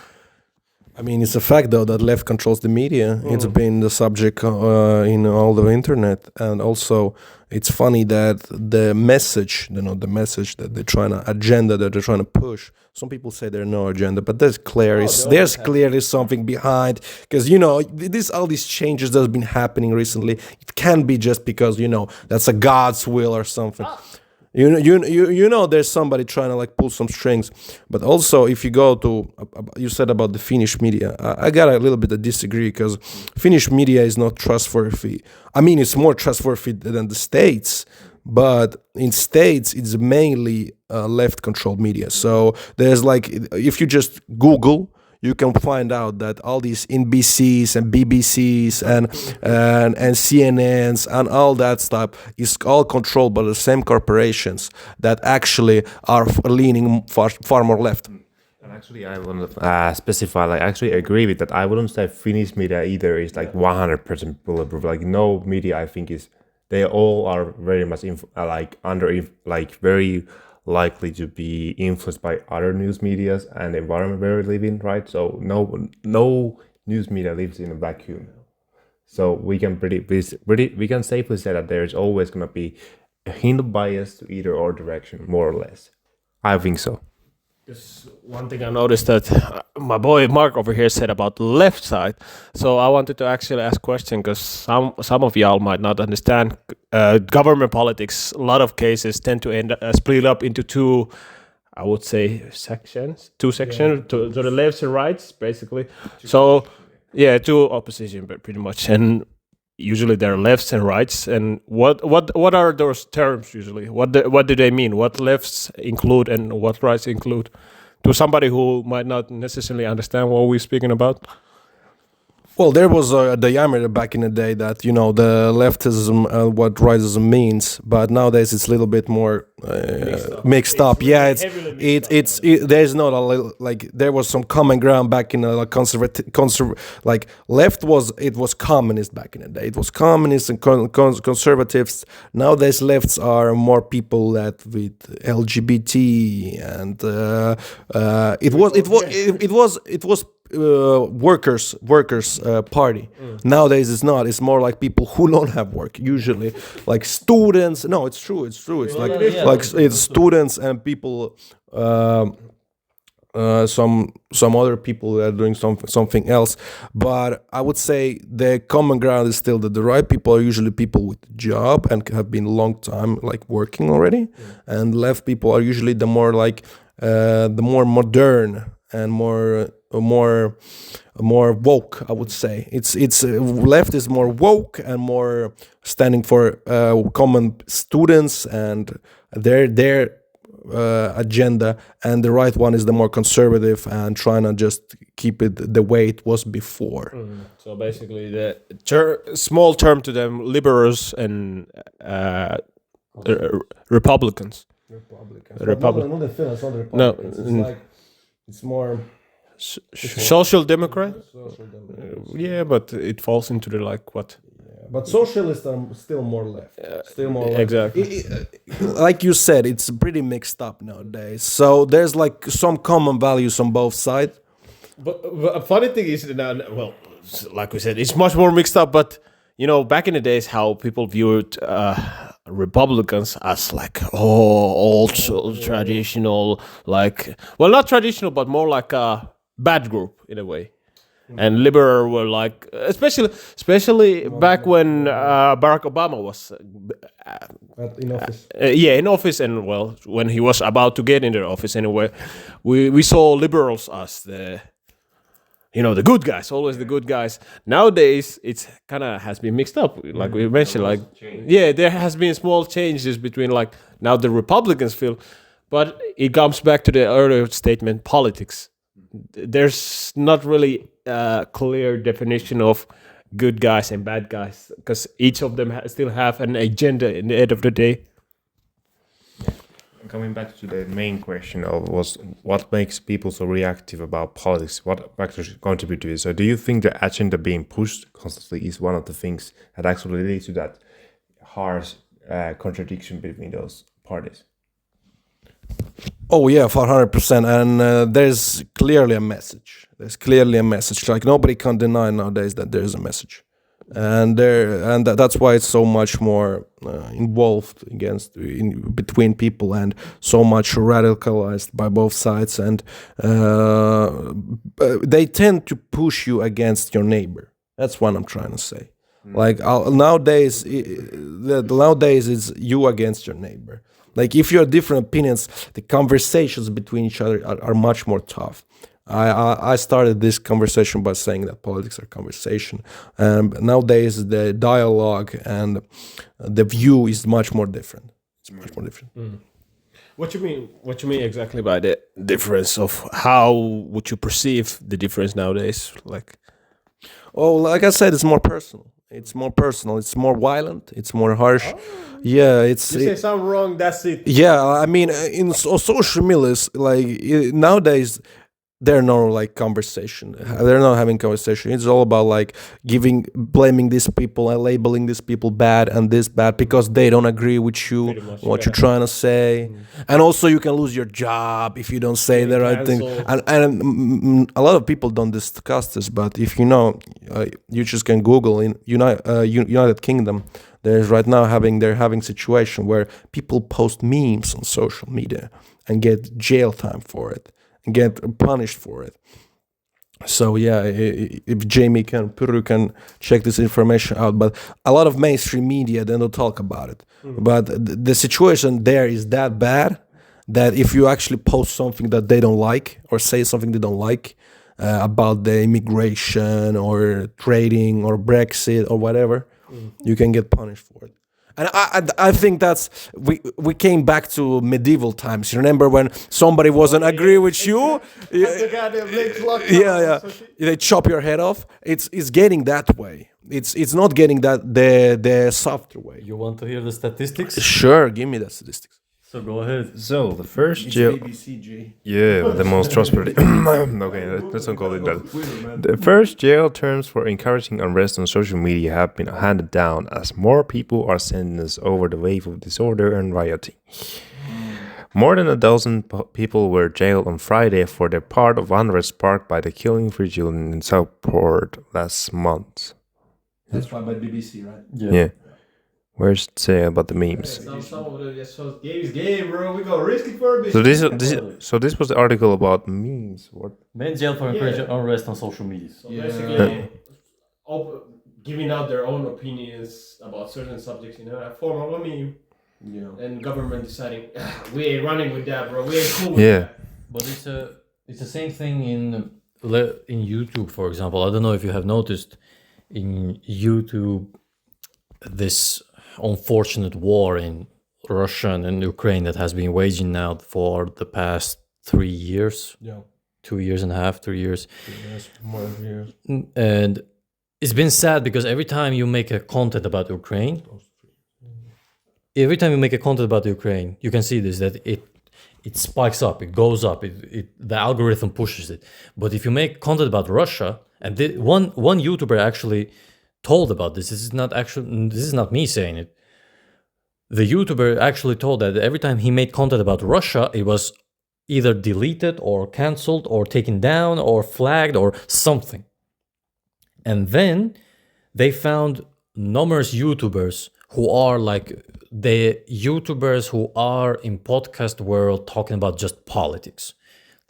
S5: I mean, it's a fact though that left controls the media. It's been the subject in all the internet, and also it's funny that the message, the message that they're trying to agenda that they're trying to push. Some people say there's no agenda, but there's clearly something behind, because this all these changes that have been happening recently. It can't be just because that's a God's will or something. There's somebody trying to like pull some strings. But also, if you go to, you said about the Finnish media, I got a little bit of disagree, because Finnish media is not trustworthy. I mean, it's more trustworthy than the States, but in States, it's mainly left-controlled media. So there's like, if you just Google, you can find out that all these NBCs and BBCs and CNNs and all that stuff is all controlled by the same corporations that actually are leaning far more left.
S4: And actually, I want to specify, like, I actually agree with that. I wouldn't say Finnish media either is like 100% bulletproof. Like, no media, I think, they all are very much very likely to be influenced by other news medias and the environment where we live in, right? So no news media lives in a vacuum. So we can we can safely say that there's always going to be a hint of bias to either or direction, more or less. I think so.
S3: Just one thing I noticed that my boy Mark over here said about the left side. So I wanted to actually ask a question, because some of y'all might not understand government politics. A lot of cases tend to end split up into two, I would say, sections. Two sections to the lefts and rights, basically. So two opposition, but pretty much, and usually there are lefts and rights. And what are those terms usually? What do they mean? What lefts include and what rights include? To somebody who might not necessarily understand what we're speaking about.
S5: Well, there was a diameter back in the day that the leftism, what rightism means, but nowadays it's a little bit more mixed up. Yeah, it's there's not a little, like, there was some common ground back in the like left was communist back in the day. It was communists and conservatives. Nowadays lefts are more people that with LGBT, and it was workers party. Nowadays it's not. It's more like people who don't have work, usually like students. No, it's true. It's it's students and people, some other people that are doing something else. But I would say the common ground is still that the right people are usually people with job and have been a long time like working already, and left people are usually the more like the more modern and more woke, I would say. It's left is more woke and more standing for common students and their agenda, and the right one is the more conservative and trying to just keep it the way it was before.
S3: So basically, the small term to them, liberals and Republicans.
S5: Not in Finland, it's not the Republicans.
S3: No,
S5: it's more
S3: social democrat. Yeah, but it falls into the like what?
S5: But socialists are still more left. Still more left.
S3: Exactly.
S5: Like you said, it's pretty mixed up nowadays. So there's like some common values on both sides.
S3: But a funny thing is that, well, like we said, it's much more mixed up. But you know, back in the days, how people viewed Republicans as like old traditional, like, well, not traditional, but more like a bad group in a way. And liberal were like, especially back when Barack Obama was
S5: In office.
S3: in office, and well, when he was about to get into the office anyway, we saw liberals as the good guys, always the good guys. Nowadays, it's kind of has been mixed up, like we mentioned. Like, there has been small changes between like now the Republicans feel, but it comes back to the earlier statement: politics. There's not really a clear definition of good guys and bad guys because each of them still have an agenda in the end of the day.
S4: Coming back to the main question of was what makes people so reactive about politics? What factors contribute to it? So do you think the agenda being pushed constantly is one of the things that actually leads to that harsh contradiction between those parties?
S5: Oh yeah, 400%. And there's clearly a message. Like nobody can deny nowadays that there is a message, and that's why it's so much more involved between people, and so much radicalized by both sides, and they tend to push you against your neighbor. That's what I'm trying to say. Like nowadays it's you against your neighbor. Like if you have different opinions, the conversations between each other are much more tough. I started this conversation by saying that politics are conversation. Nowadays, the dialogue and the view is much more different. It's much more different.
S3: What you mean? What you mean exactly by the difference of how would you perceive the difference nowadays? Like,
S5: like I said, it's more personal. It's more violent. It's more harsh. Yeah,
S3: you say something wrong, that's it.
S5: Yeah, I mean, in social media, like nowadays, they're not like conversation. They're not having conversation. It's all about like blaming these people and labeling these people bad and this bad because they don't agree with you, what you're trying to say. And also you can lose your job if you don't say the right thing. And a lot of people don't discuss this, but if you know, you just can Google in United Kingdom. They're having situation where people post memes on social media and get jail time for it. Get punished for it. So yeah, if Jamie Puru can check this information out, but a lot of mainstream media they don't talk about it. But the situation there is that bad that if you actually post something that they don't like or say something they don't like about the immigration or trading or Brexit or whatever, you can get punished for it. And I think that's we came back to medieval times. You remember when somebody wasn't agree with you? Yeah. They chop your head off. It's getting that way. It's not getting that the softer way.
S2: You want to hear the statistics?
S5: Sure, give me the statistics.
S2: So go ahead.
S4: So the first jail, the most trustworthy. Okay, let's not call it that. The first jail terms for encouraging unrest on social media have been handed down as more people are sentenced over the wave of disorder and rioting. More than a dozen people were jailed on Friday for their part of unrest sparked by the killing of 3 children in Southport last month.
S5: That's by BBC, right?
S4: Yeah. Where's it say about the memes?
S3: Some of them just shows game is game, bro. We go risk it for a bit.
S4: So this was the article about memes. What?
S2: Men jailed for encouraging unrest on social media.
S3: So basically, giving out their own opinions about certain subjects in a form of a meme. Yeah. And government deciding we ain't running with that, bro. We ain't cool with that.
S2: But it's the same thing in YouTube, for example. I don't know if you have noticed in YouTube this unfortunate war in Russia and Ukraine that has been waging now for the past 3 years.
S5: Yeah.
S2: 2 years and a half, 3 years.
S5: Yes, more years.
S2: And it's been sad because every time you make a content about Ukraine, you can see this, that it spikes up, it goes up, the algorithm pushes it. But if you make content about Russia, and one YouTuber actually told about this. This is not me saying it. The YouTuber actually told that every time he made content about Russia, it was either deleted or canceled or taken down or flagged or something. And then they found numerous YouTubers who are like the YouTubers who are in podcast world talking about just politics.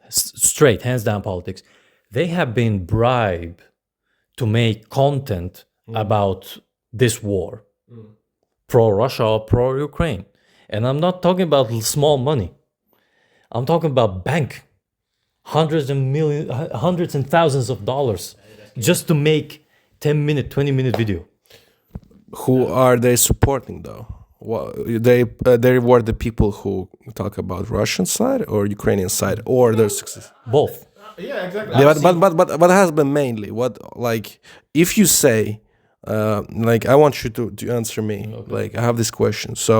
S2: Straight, hands down politics. They have been bribed to make content about this war. Pro-Russia or pro-Ukraine. And I'm not talking about small money. I'm talking about bank. Hundreds and thousands of dollars just to make 10-minute, 20-minute video.
S5: Who are they supporting though? They were the people who talk about Russian side or Ukrainian side or their success.
S2: Both.
S4: Yeah, exactly.
S5: Yeah, but what has been mainly what like if you say like I want you to answer me. Okay. Like I have this question. So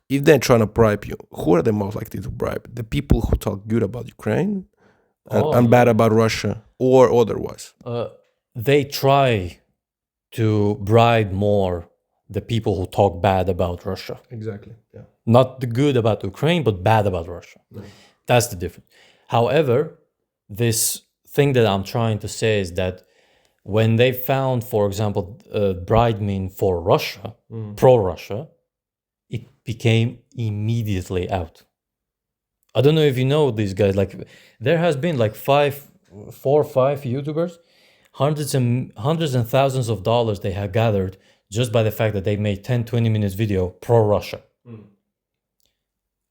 S5: if they're trying to bribe you, who are they most likely to bribe? The people who talk good about Ukraine and bad about Russia or otherwise?
S2: They try to bribe more the people who talk bad about Russia.
S5: Exactly. Yeah.
S2: Not the good about Ukraine, but bad about Russia. No. That's the difference. However, this thing that I'm trying to say is that when they found, for example, bribing for Russia, pro-Russia, it became immediately out. I don't know if you know these guys. Like, there has been like 4 or 5 YouTubers, hundreds and thousands of dollars they have gathered just by the fact that they made 10, 20 minutes video pro-Russia.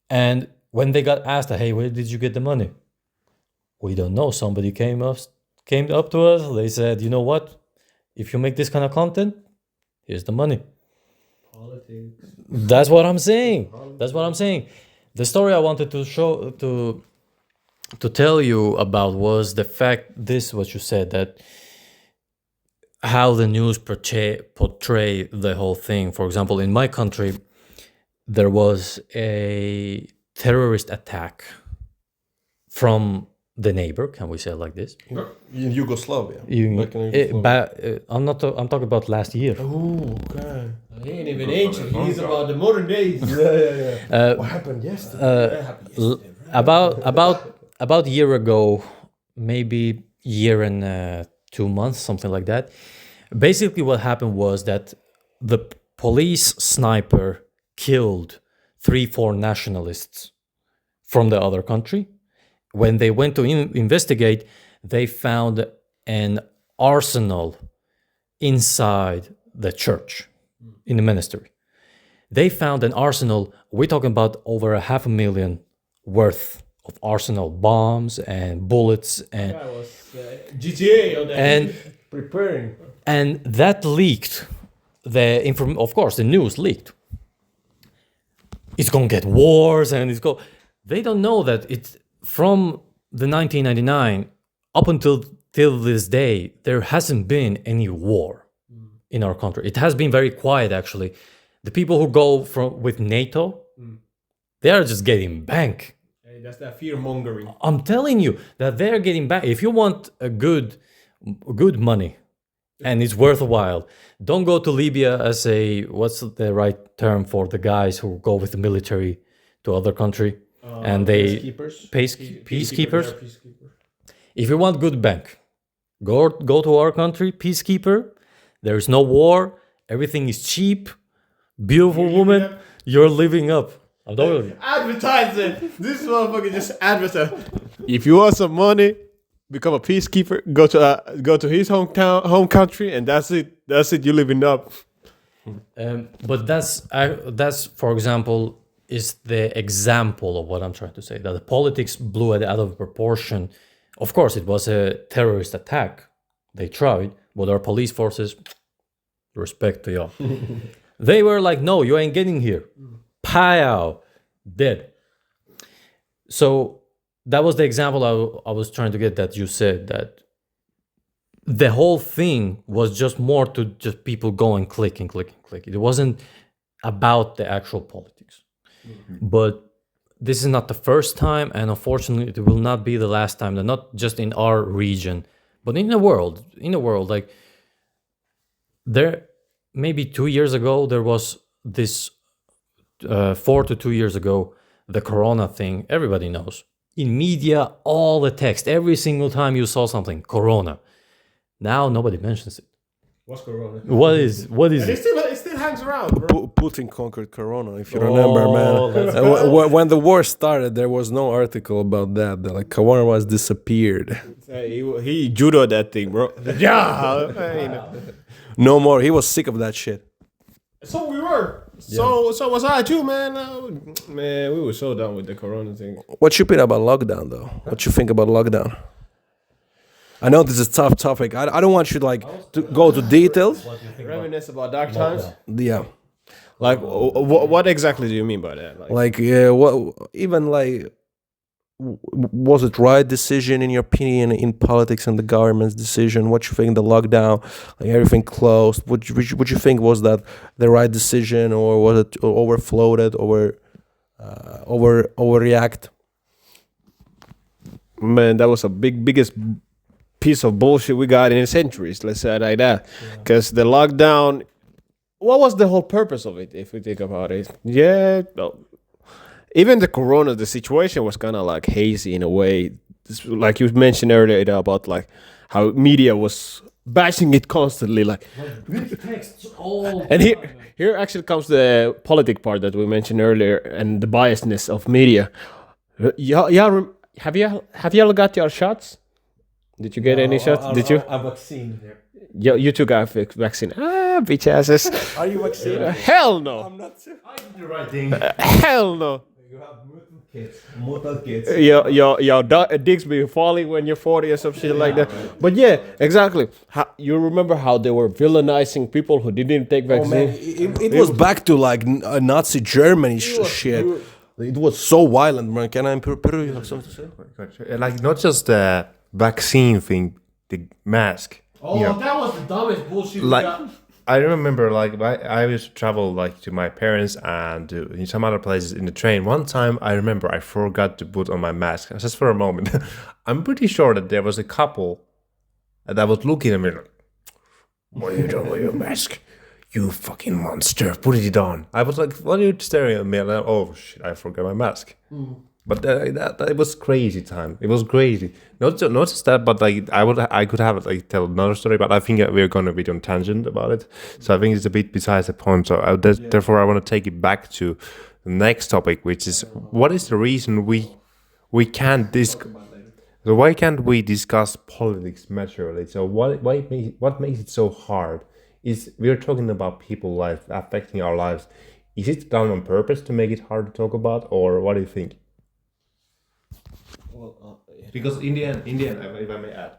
S2: And when they got asked, hey, where did you get the money? We don't know. Somebody came up to us. They said, you know what? If you make this kind of content, here's the money. Politics. That's what I'm saying. That's what I'm saying. The story I wanted to tell you about was the fact, this what you said, that how the news portray the whole thing. For example, in my country, there was a terrorist attack from the neighbor, can we say it like this?
S5: In Yugoslavia.
S2: I'm talking about last year.
S5: Oh, okay.
S1: He ain't even ancient. He's about the modern days.
S5: What happened yesterday?
S2: About a year ago, maybe year and 2 months, something like that. Basically, what happened was that the police sniper killed 3-4 nationalists from the other country. When they went to investigate, they found an arsenal inside the church, in the ministry. They found an arsenal, we're talking about over 500,000 worth of arsenal bombs and bullets and
S1: that was GTA on that.
S2: And
S5: preparing.
S2: And that leaked. Of course, the news leaked. It's gonna get wars and they don't know that it's from the 1999 up until this day, there hasn't been any war in our country. It has been very quiet, actually. The people who go with NATO, they are just getting banked.
S1: Hey, that's that fear mongering.
S2: I'm telling you that they're getting back. If you want a good money and it's worthwhile, don't go to Libya as what's the right term for the guys who go with the military to other country and they peacekeepers. If you want good bank, go to our country, peacekeeper. There is no war. Everything is cheap. Beautiful woman. You're living up. I'm talking.
S1: Advertise it. This motherfucker just advertise.
S3: If you want some money, become a peacekeeper. Go to his home country, and that's it. That's it. You're living up.
S2: But that's for example, is the example of what I'm trying to say. That the politics blew it out of proportion. Of course, it was a terrorist attack. They tried, but our police forces, respect to y'all. They were like, no, you ain't getting here. Pow, dead. So that was the example I was trying to get, that you said that the whole thing was just more to just people go and click and click and click. It wasn't about the actual politics. But this is not the first time, and unfortunately it will not be the last time, that not just in our region, but in the world, like there maybe 2 years ago there was this 4 to 2 years ago, the corona thing, everybody knows. In media, all the text, every single time you saw something, corona. Now nobody mentions it.
S3: What's Corona?
S2: What is
S3: It
S2: it?
S3: still hangs around, bro.
S5: Putin conquered Corona, if you remember, man. When the war started, there was no article about that. Like Corona was disappeared.
S3: He judoed that thing, bro. Yeah.
S5: No more. He was sick of that shit.
S3: So we were. So was I too, man. Man, we were so done with the Corona thing.
S5: What you think about lockdown, though? What you think about lockdown? I know this is a tough topic. I don't want you to go to details.
S3: Reminisce about dark times.
S5: Yeah.
S3: Like, what exactly do you mean by that?
S5: Was it right decision in your opinion in politics and the government's decision? What you think the lockdown, like everything closed? Would you think was that the right decision, or was it overfloated, overreact?
S3: Man, that was a biggest piece of bullshit we got in centuries. Let's say it like that. Because the lockdown, what was the whole purpose of it? If we think about it, even the corona, the situation was kind of like hazy in a way. Like you mentioned earlier about like how media was bashing it constantly, like
S2: Texts all.
S3: and here actually comes the politic part that we mentioned earlier and the biasness of media. Have you got your shots? Did you get any shots? Did you?
S5: I'm vaccinated.
S3: You two got vaccine. Bitch asses.
S5: Are you vaccinated?
S3: Hell no.
S5: I'm not too.
S2: I did the right thing.
S3: Hell no.
S5: You have mutant kids.
S3: Your dicks be falling when you're 40 or some shit like that. Right. But yeah, exactly. You remember how they were villainizing people who didn't take vaccine?
S5: It was back to like Nazi Germany shit. It was so violent, man. Can I Peru? You have something to say?
S4: Like not just the vaccine thing, the mask.
S2: Oh, that was the dumbest bullshit.
S4: Like I remember, like I used to travel like to my parents and to in some other places in the train. One time, I remember I forgot to put on my mask. Just for a moment, I'm pretty sure that there was a couple that was looking at me like, "What are you doing with your mask? You fucking monster! Put it on!" I was like, "What are you staring at me?" And oh shit, I forgot my mask. But that it was crazy time. It was crazy. Not just that, but like I could have like tell another story, but I think we're gonna be on tangent about it. So I think it's a bit besides the point. So therefore, I want to take it back to the next topic, which is what is the reason we can't So why can't we discuss politics maturely? So what makes it so hard? Is we're talking about people's life affecting our lives. Is it done on purpose to make it hard to talk about, or what do you think? Because Indian, if I may add,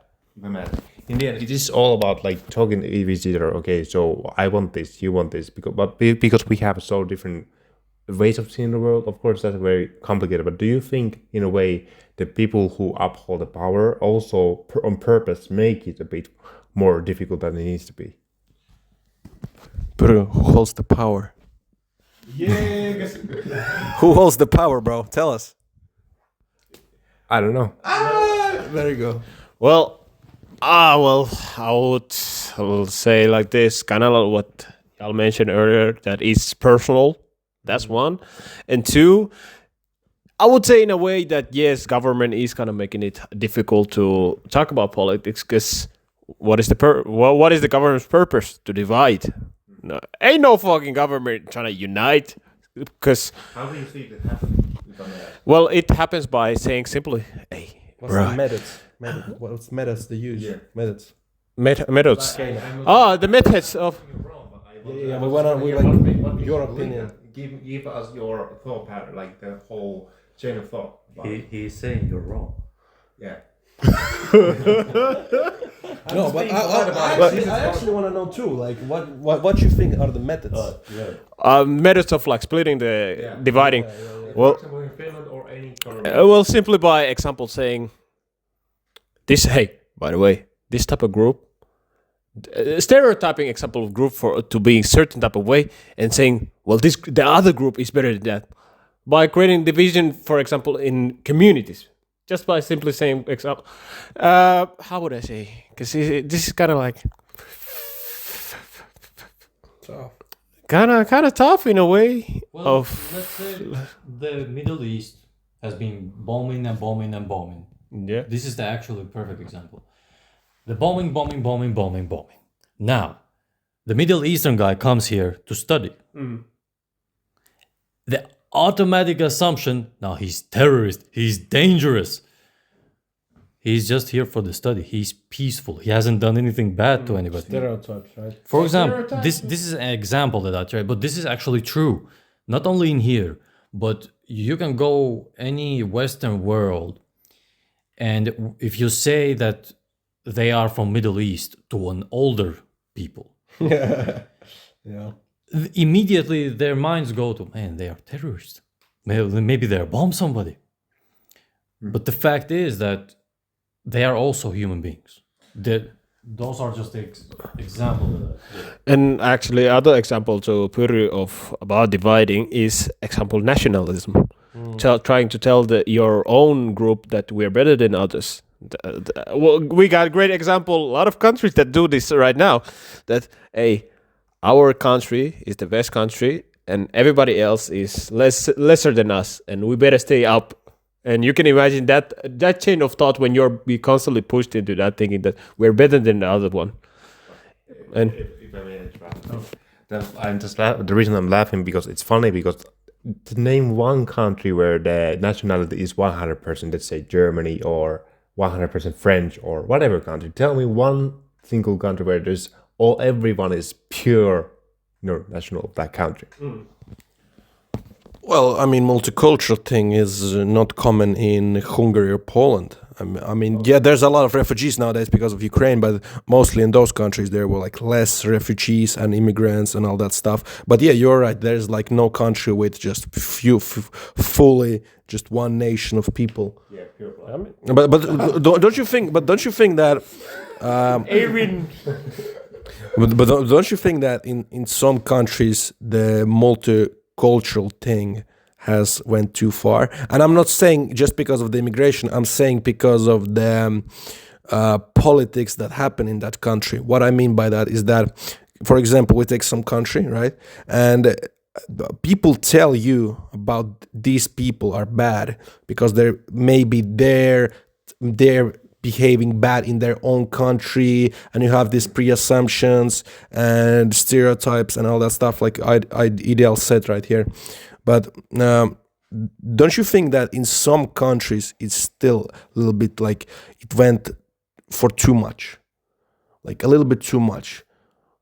S4: Indian, it is all about like talking with each other. Okay, so I want this, you want this, because we have so different ways of seeing the world. Of course, that's very complicated. But do you think, in a way, the people who uphold the power also on purpose make it a bit more difficult than it needs to be?
S5: But who holds the power?
S3: Yeah.
S5: Who holds the power, bro? Tell us.
S4: I don't know.
S5: There you go.
S3: Well, I will say like this, kind of like what y'all mentioned earlier, that it's personal. That's one. And two, I would say in a way that yes, government is kind of making it difficult to talk about politics, because what is the government's purpose? To divide. No, ain't no fucking government trying to unite. Because
S4: how do you see it happen?
S3: Well, it happens by saying simply, "Hey,
S5: what's the methods? What's methods they use? Yeah. Methods.
S3: Methods. The methods of.
S5: Yeah. We went on. We like your opinion.
S4: Give us your thought pattern, like the whole chain of thought.
S2: He's saying you're wrong.
S4: Yeah.
S5: No, but I actually want to know too. Like, what you think are the methods?
S3: Methods of like splitting the dividing. Well,
S4: for example, in Finland or any
S3: well, simply by example saying this. Hey, by the way, this type of group, stereotyping example of group to being certain type of way, and saying, well, the other group is better than that, by creating division, for example, in communities. Just by simply saying example, how would I say? Because this is kind of like Kind of tough in a way.
S2: Well, let's say the Middle East has been bombing and bombing and bombing.
S3: Yeah.
S2: This is the actually perfect example. The bombing. Now, the Middle Eastern guy comes here to study. The automatic assumption, now he's terrorist, he's dangerous. He's just here for the study. He's peaceful. He hasn't done anything bad to anybody.
S3: Stereotypes, right?
S2: For example, this is an example that I tried, but this is actually true. Not only in here, but you can go any Western world, and if you say that they are from Middle East to an older people,
S5: Yeah.
S2: immediately their minds go to, man, they are terrorists. Maybe they're bomb somebody. But the fact is that they are also human beings. Those are just examples.
S3: And actually, other example to Pyry of about dividing is example nationalism. Trying to tell your own group that we're better than others. Well, we got a great example. A lot of countries that do this right now. That our country is the best country, and everybody else is lesser than us, and we better stay up. And you can imagine that chain of thought when you're constantly pushed into that, thinking that we're better than the other one. And
S4: if I may interrupt, I'm just the reason I'm laughing because it's funny because to name one country where the nationality is 100%, let's say Germany or 100% French or whatever country. Tell me one single country where everyone is pure national of that country.
S5: Well, I mean, multicultural thing is not common in Hungary or Poland. I mean, yeah, there's a lot of refugees nowadays because of Ukraine, but mostly in those countries there were like less refugees and immigrants and all that stuff. But yeah, you're right. There's like no country with just fully just one nation of people.
S4: Yeah, pure.
S5: I mean, but don't you think? But don't you think that?
S3: Aaron.
S5: But don't you think that in some countries the multicultural thing has went too far? And I'm not saying just because of the immigration. I'm saying because of the politics that happen in that country. What I mean by that is that, for example, we take some country, right? And people tell you about these people are bad because they're behaving bad in their own country, and you have these pre-assumptions and stereotypes and all that stuff like Ideal said right here. But don't you think that in some countries it's still a little bit like it went for too much, like a little bit too much,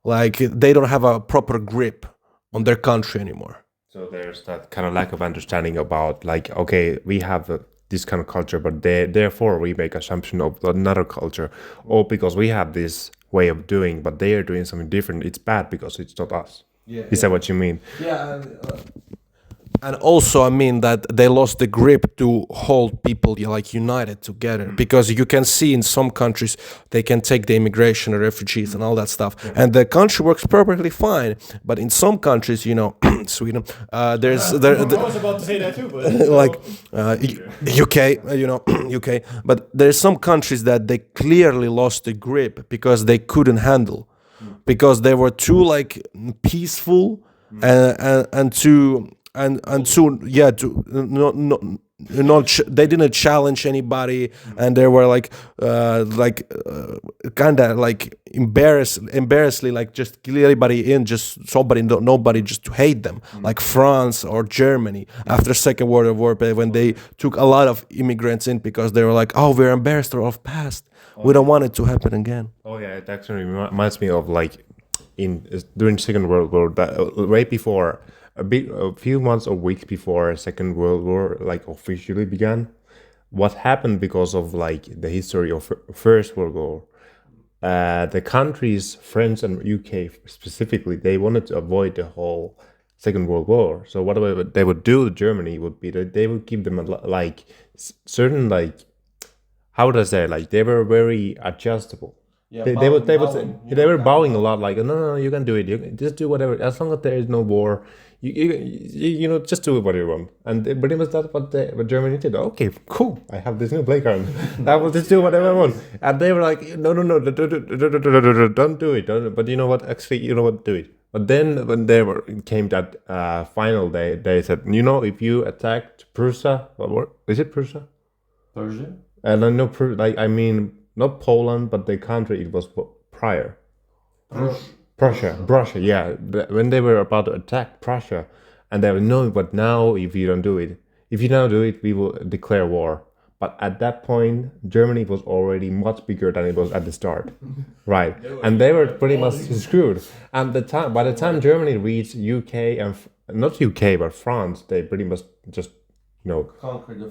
S5: like they don't have a proper grip on their country anymore?
S4: So there's that kind of lack of understanding about like, okay, we have this kind of culture, but therefore we make assumption of another culture, or because we have this way of doing, but they are doing something different. It's bad because it's not us.
S5: Yeah,
S4: Is that what you mean?
S5: Yeah. And also, I mean that they lost the grip to hold people like united together, because you can see in some countries they can take the immigration or refugees and all that stuff, and the country works perfectly fine. But in some countries, Sweden, I
S3: was about to say that too, but
S5: like UK, UK. But there's some countries that they clearly lost the grip because they couldn't handle, because they were too like peaceful and too. And soon, yeah, they didn't challenge anybody, and they were kind of like embarrassingly like just kill everybody in, just nobody just to hate them, like France or Germany after Second World War, when they took a lot of immigrants in because they were like, oh, we're embarrassed of past, we don't want it to happen again.
S4: Oh yeah, it actually reminds me of like during Second World War, right before. A few months or weeks before Second World War like officially began, what happened because of like the history of First World War, the countries, France and UK specifically, they wanted to avoid the whole Second World War. So what they would do to Germany would be that they would give them like certain like, how does that, like they were very adjustable. Yeah, they were bowing a lot, like no, you can do it. You can just do whatever, as long as there is no war. You just do whatever you want. And pretty much that's what Germany did. Okay, cool. I have this new playground. I will just do whatever I want. And they were like, no, don't do it. Don't. But you know what? Actually, do it. But then when they came that final day, they said, you know, if you attacked Prussia, is it Prussia?
S2: Persia?
S4: And I know, like, I mean, not Poland, but the country it was prior. Prussia, yeah. When they were about to attack Prussia, and they were, no, but now if you don't do it, if you now do it, we will declare war. But at that point, Germany was already much bigger than it was at the start, right? And they were pretty much screwed. And by the time Germany reached UK and not UK but France, they pretty much just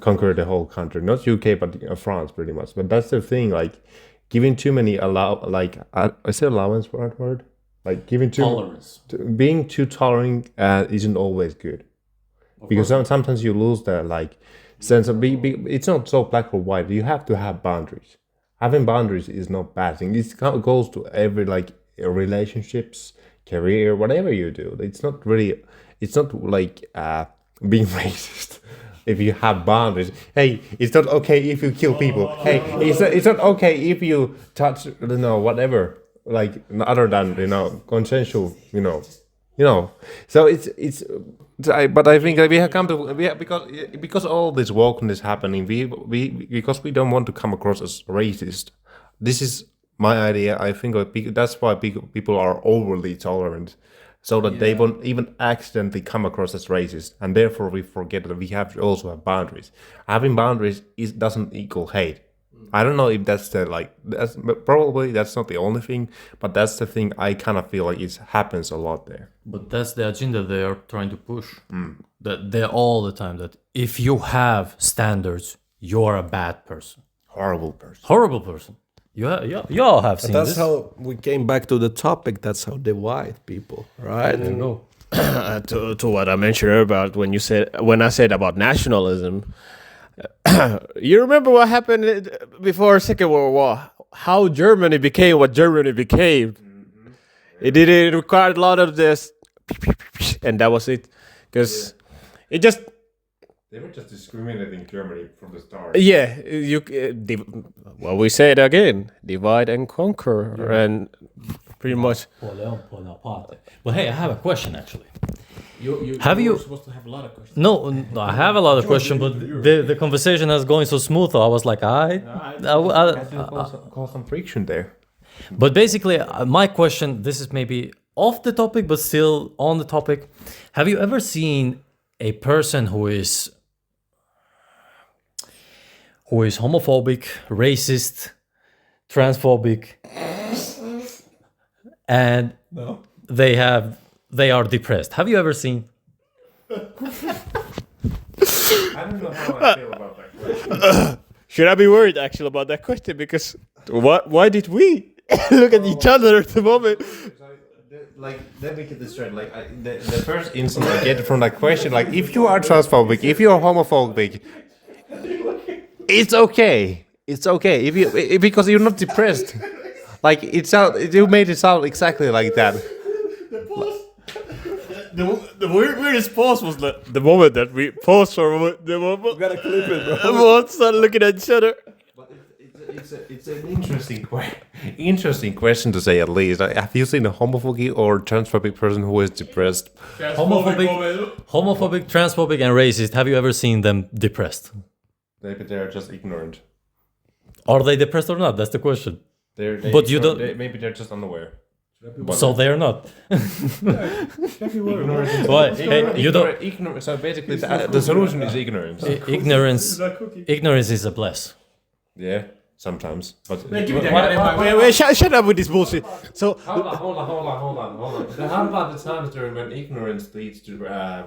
S4: conquered the whole country. Not UK but France pretty much. But that's the thing, like giving too many is it allowance for that word? Like giving too
S2: Tolerance.
S4: Being too tolerant isn't always good, because sometimes you lose the sense of it's not so black or white. You have to have boundaries. Having boundaries is not bad thing. It goes to every relationships, career, whatever you do. It's not really. It's not like being racist. If you have boundaries, hey, it's not okay if you kill people. Hey, it's not okay if you touch whatever, like other than consensual. So it's. But I think we have come to because all this wokeness is happening. Because we don't want to come across as racist. This is my idea. I think that's why people are overly tolerant, so that they won't even accidentally come across as racist, and therefore we forget that we have to also have boundaries. Having boundaries doesn't equal hate. I don't know if that's probably that's not the only thing, but that's the thing I kind of feel like it happens a lot there.
S2: But that's the agenda they are trying to push. That they're all the time that if you have standards, you're a bad person.
S4: Horrible person.
S2: Horrible person. You all have seen
S5: That's
S2: this.
S5: how we came back to the topic. That's how divide people, right?
S2: No.
S3: To what I mentioned about when I said about nationalism. You remember what happened before Second World War? How Germany became what Germany became. It didn't require a lot of this, and that was it. Because it just.
S4: They were just discriminating Germany from the start.
S3: Yeah, we say it again: divide and conquer, and pretty much.
S2: But hey, I have a question actually.
S3: You're supposed to have a lot of questions.
S2: No, I have a lot of questions, but the conversation is going so smooth. So I was like,
S4: Cause some friction there.
S2: But basically, my question, this is maybe off the topic, but still on the topic. Have you ever seen a person who is homophobic, racist, transphobic, and they are depressed? Have you ever seen?
S4: I don't know how I feel about that question.
S3: Should I be worried actually about that question? Because why did we look at each other at the moment?
S4: Let me get this straight. The first instant I get from that question, if you are transphobic, if you are homophobic, it's okay. It's okay because you're not depressed. You made it sound exactly like that.
S3: The weirdest pause was the moment that we paused for the moment.
S5: You gotta clip it, bro.
S3: Everyone started looking at each other.
S4: But it's an interesting question to say at least. Have you seen a homophobic or transphobic person who is depressed?
S2: Homophobic, transphobic, and racist. Have you ever seen them depressed?
S4: Maybe they're just ignorant.
S2: Are they depressed or not? That's the question.
S4: Maybe they're just unaware.
S2: So they are not. Why? Hey, you don't.
S4: So basically, the solution is ignorance.
S2: Ignorance is a bless.
S4: Yeah, sometimes. But
S3: Wait, shut up with this bullshit. So
S4: hold on. How about the times during when ignorance leads to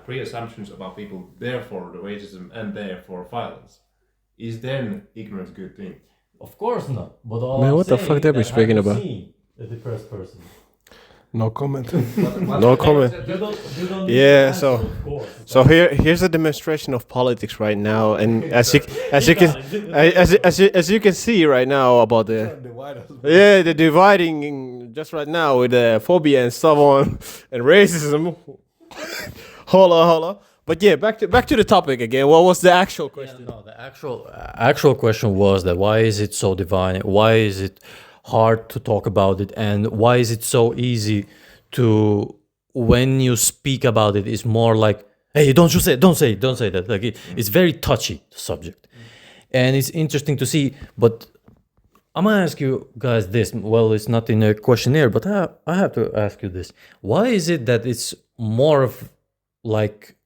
S4: pre-assumptions about people, therefore the racism and therefore violence? Is then ignorance a good thing?
S2: Of course not. But
S3: man, what the fuck are we speaking about?
S2: A depressed person.
S5: No comment.
S3: No comment.
S2: You don't
S3: Yeah, so here's a demonstration of politics right now, and as you can see right now about the dividing just right now with the phobia and so on and racism. hold on. But yeah, back to the topic again. What was the actual question?
S2: Yeah, no, the actual question was that why is it so divine? Why is it hard to talk about it, and why is it so easy to when you speak about it, it's more like, hey, don't say that. Like it's very touchy subject, and it's interesting to see. But I'm gonna ask you guys this. Well, it's not in a questionnaire, but I have to ask you this. Why is it that it's more of like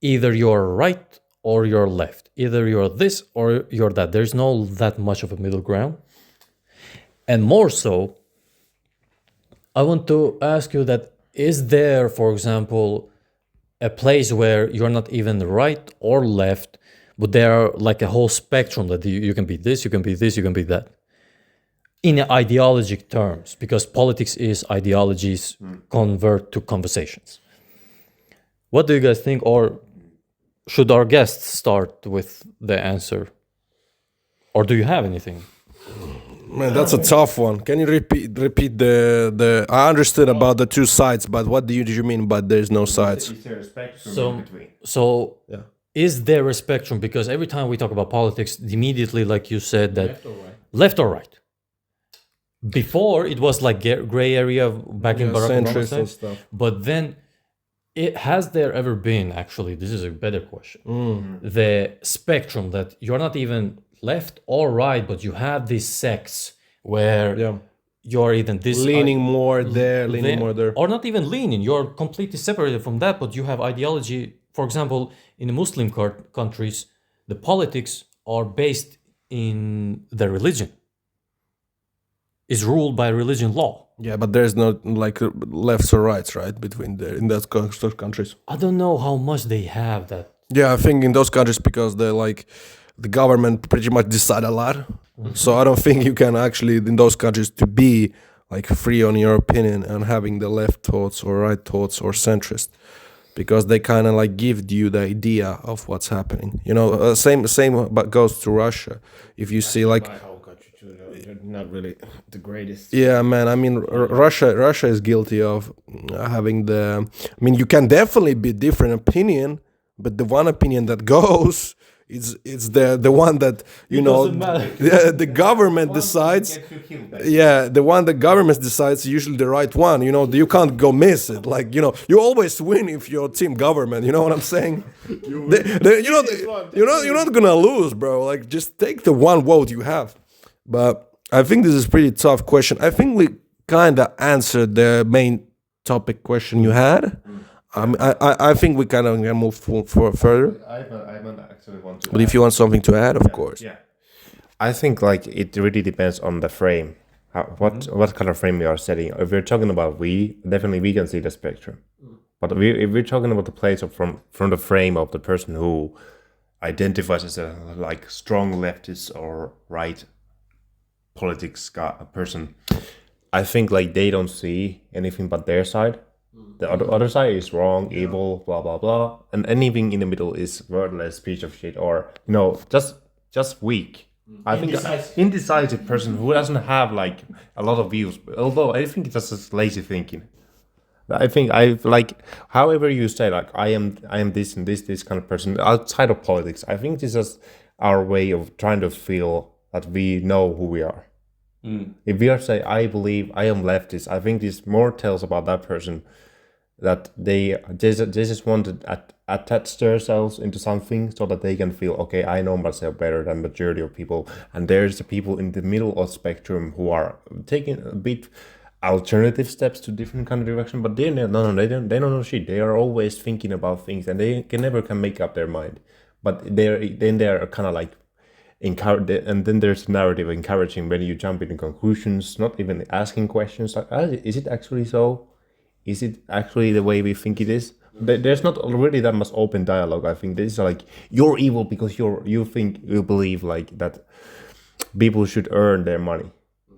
S2: either you're right or you're left? Either you're this or you're that. There's no that much of a middle ground. And more so, I want to ask you that is there, for example, a place where you're not even right or left, but there are like a whole spectrum that you can be this, you can be this, you can be that. In ideologic terms, because politics is ideologies convert to conversations. What do you guys think, or should our guests start with the answer? Or do you have anything?
S5: Man, that's a tough one. Can you repeat the? I understood about the two sides, but what did you mean by there's no sides?
S4: Is there a spectrum in between?
S2: So
S5: Yeah.
S2: is there a spectrum? Because every time we talk about politics, immediately, like you said, that
S1: Left or right?
S2: left or right. Before it was like gray area back in Barack Obama's
S5: centrist
S2: time,
S5: and stuff.
S2: but then has there ever been, actually, this is a better question, the spectrum that you're not even left or right, but you have this sex where
S5: Yeah.
S2: you're either this
S5: Leaning more there, leaning
S2: there,
S5: more there.
S2: or not even leaning, you're completely separated from that, but you have ideology. For example, in the Muslim countries, the politics are based in the religion, is ruled by religion law.
S5: Yeah, but there's no like lefts or rights, right? Between in those countries.
S2: I don't know how much they have that.
S5: Yeah, I think in those countries because the government pretty much decide a lot. So I don't think you can actually in those countries to be like free on your opinion and having the left thoughts or right thoughts or centrist, because they kind of like give you the idea of what's happening. You know, same but goes to Russia. If you see like.
S1: They're not really the greatest.
S5: Yeah, man. I mean, Russia is guilty of having the. I mean, you can definitely be different opinion, but the one opinion that goes it's the one that the government decides. Yeah, the one the government decides is usually the right one. You know, you can't go miss it. Like you always win if you're team government. You know what I'm saying? You're not gonna lose, bro. Like just take the one vote you have. But I think this is a pretty tough question. I think we kind of answered the main topic question you had. I think we kind of can move further.
S4: I don't actually want to.
S5: But if you want something to add, of course.
S4: Yeah. I think like it really depends on the frame. What kind of frame you are setting. If we're talking about definitely we can see the spectrum. But if we're talking about the place from the frame of the person who identifies as a like strong leftist or right politics person, I think like they don't see anything but their side. The other side is wrong, evil, blah blah blah, and anything in the middle is wordless, piece of shit, or just weak. I think indecisive person who doesn't have like a lot of views. Although I think it's just lazy thinking. I think I like however you say like I am this and this kind of person outside of politics. I think this is our way of trying to feel that we know who we are. If we are say I believe I am leftist, I think this more tells about that person that they just want to attach themselves into something so that they can feel okay. I know myself better than majority of people, and there's the people in the middle of spectrum who are taking a bit alternative steps to different kind of direction, but they don't know shit. They are always thinking about things and they can make up their mind, but they're kind of like encourage, and then there's narrative encouraging when you jump into conclusions, not even asking questions like is it actually so, is it actually the way we think it is? There's not already that much open dialogue. I think this is like you're evil because you believe like that people should earn their money,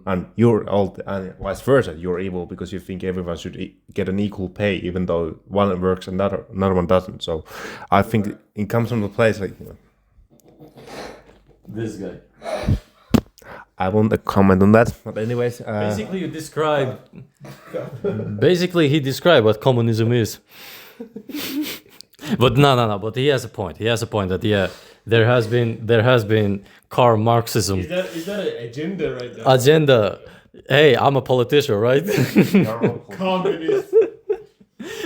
S4: and and vice versa. You're evil because you think everyone should get an equal pay, even though one works and another one doesn't. So I think it comes from the place like
S2: this guy.
S4: I won't comment on that, but anyways.
S2: Basically, he described what communism is. But no. But he has a point. He has a point that there has been Karl Marxism.
S1: Is that an agenda right now?
S2: Agenda. Hey, I'm a politician, right?
S1: Communist.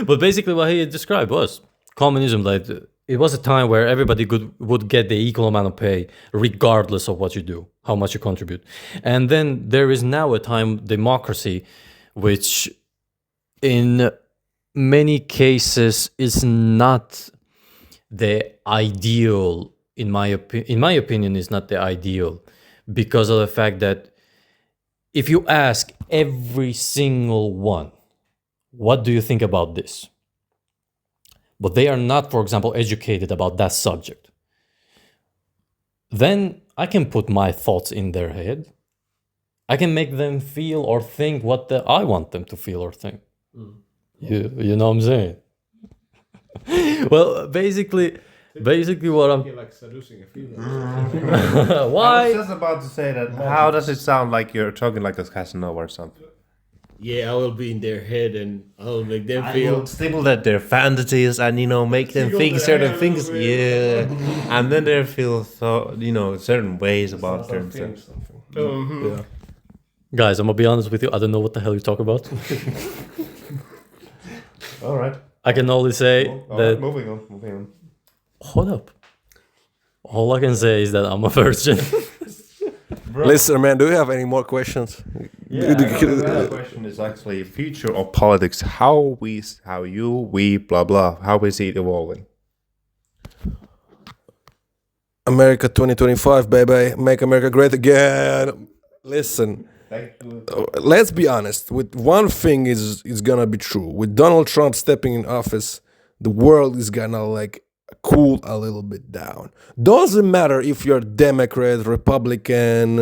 S2: But basically, what he described was communism. Like it was a time where everybody would get the equal amount of pay, regardless of what you do, how much you contribute. And then there is now a time democracy, which in many cases is not the ideal. In my opinion, is not the ideal, because of the fact that if you ask every single one, what do you think about this? But they are not, for example, educated about that subject. Then I can put my thoughts in their head. I can make them feel or think what I want them to feel or think. You know what I'm saying? Well, basically what I'm...
S3: like seducing a female.
S4: I
S2: Why?
S4: was just about to say that. How does it sound like you're talking like a Casanova or something?
S3: Yeah, I will be in their head and I'll make them
S4: I
S3: feel.
S4: will stimulate their fantasies and make them think certain things. Yeah, and then they feel so certain ways about certain things.
S3: Yeah.
S2: Guys, I'm gonna be honest with you. I don't know what the hell you talk about.
S4: All right.
S2: I can only say that...
S4: Moving on.
S2: Hold up. All I can say is that I'm a virgin.
S5: Listen, man, do you have any more questions?
S4: The question is actually future of politics. How we blah blah. How we see it evolving.
S5: America 2025, baby. Make America great again. Listen, let's be honest. With one thing is gonna be true. With Donald Trump stepping in office, the world is gonna cool a little bit down. Doesn't matter if you're Democrat, Republican,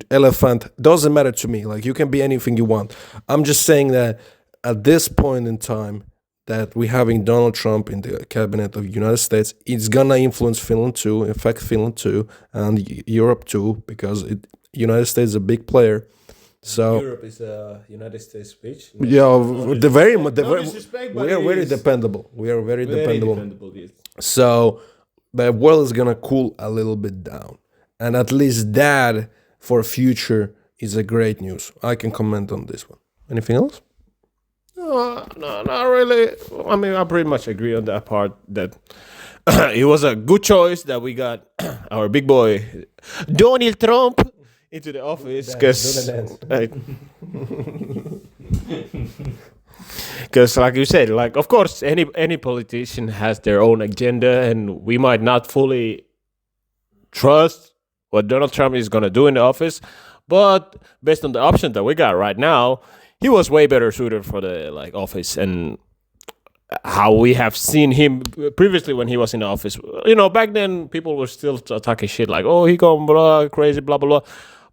S5: elephant. Doesn't matter to me. You can be anything you want. I'm just saying that at this point in time that we're having Donald Trump in the cabinet of the United States, it's gonna influence Finland too, in fact Finland too, and Europe too, because United States is a big player. So
S3: Europe is a United States bitch.
S5: Yeah, we are very
S3: is
S5: dependable. We are very dependable.
S3: yes.
S5: So the world is gonna cool a little bit down, and at least that for future is a great news. I can comment on this one. Anything else?
S3: No, not really. I mean, I pretty much agree on that part that it was a good choice that we got our big boy Donald Trump into the office because like you said, of course any politician has their own agenda and we might not fully trust what Donald Trump is going to do in the office, but based on the option that we got right now, he was way better suited for the office. And how we have seen him previously when he was in the office, back then people were still talking shit oh, he gone blah crazy blah blah blah.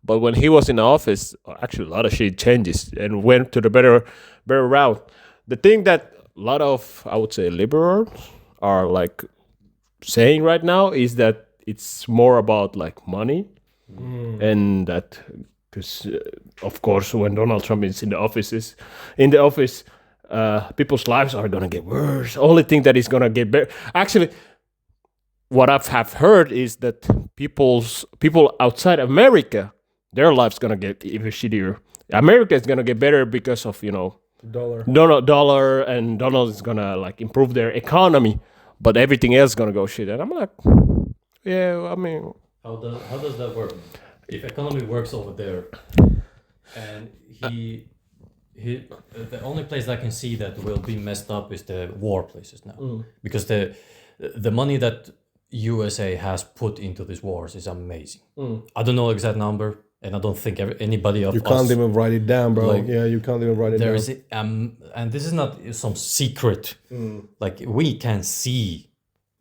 S3: But when he was in the office, actually a lot of shit changes and went to the better route. The thing that a lot of, I would say, liberals are saying right now is that it's more about money, and that because of course when Donald Trump is in the office, people's lives are gonna get worse. Only thing that is gonna get better, actually. What I have heard is that people outside America, their life's gonna get even shittier. America is gonna get better because of dollar, and Donald is gonna improve their economy, but everything else is gonna go shit. And I'm yeah, I mean,
S2: how does that work? If economy works over there, and the only place I can see that will be messed up is the war places now, because the money that USA has put into these wars is amazing. I don't know the exact number, and I don't think anybody of us...
S5: You can't even write it down, bro. You can't even write it down.
S2: Is and this is not some secret. We can see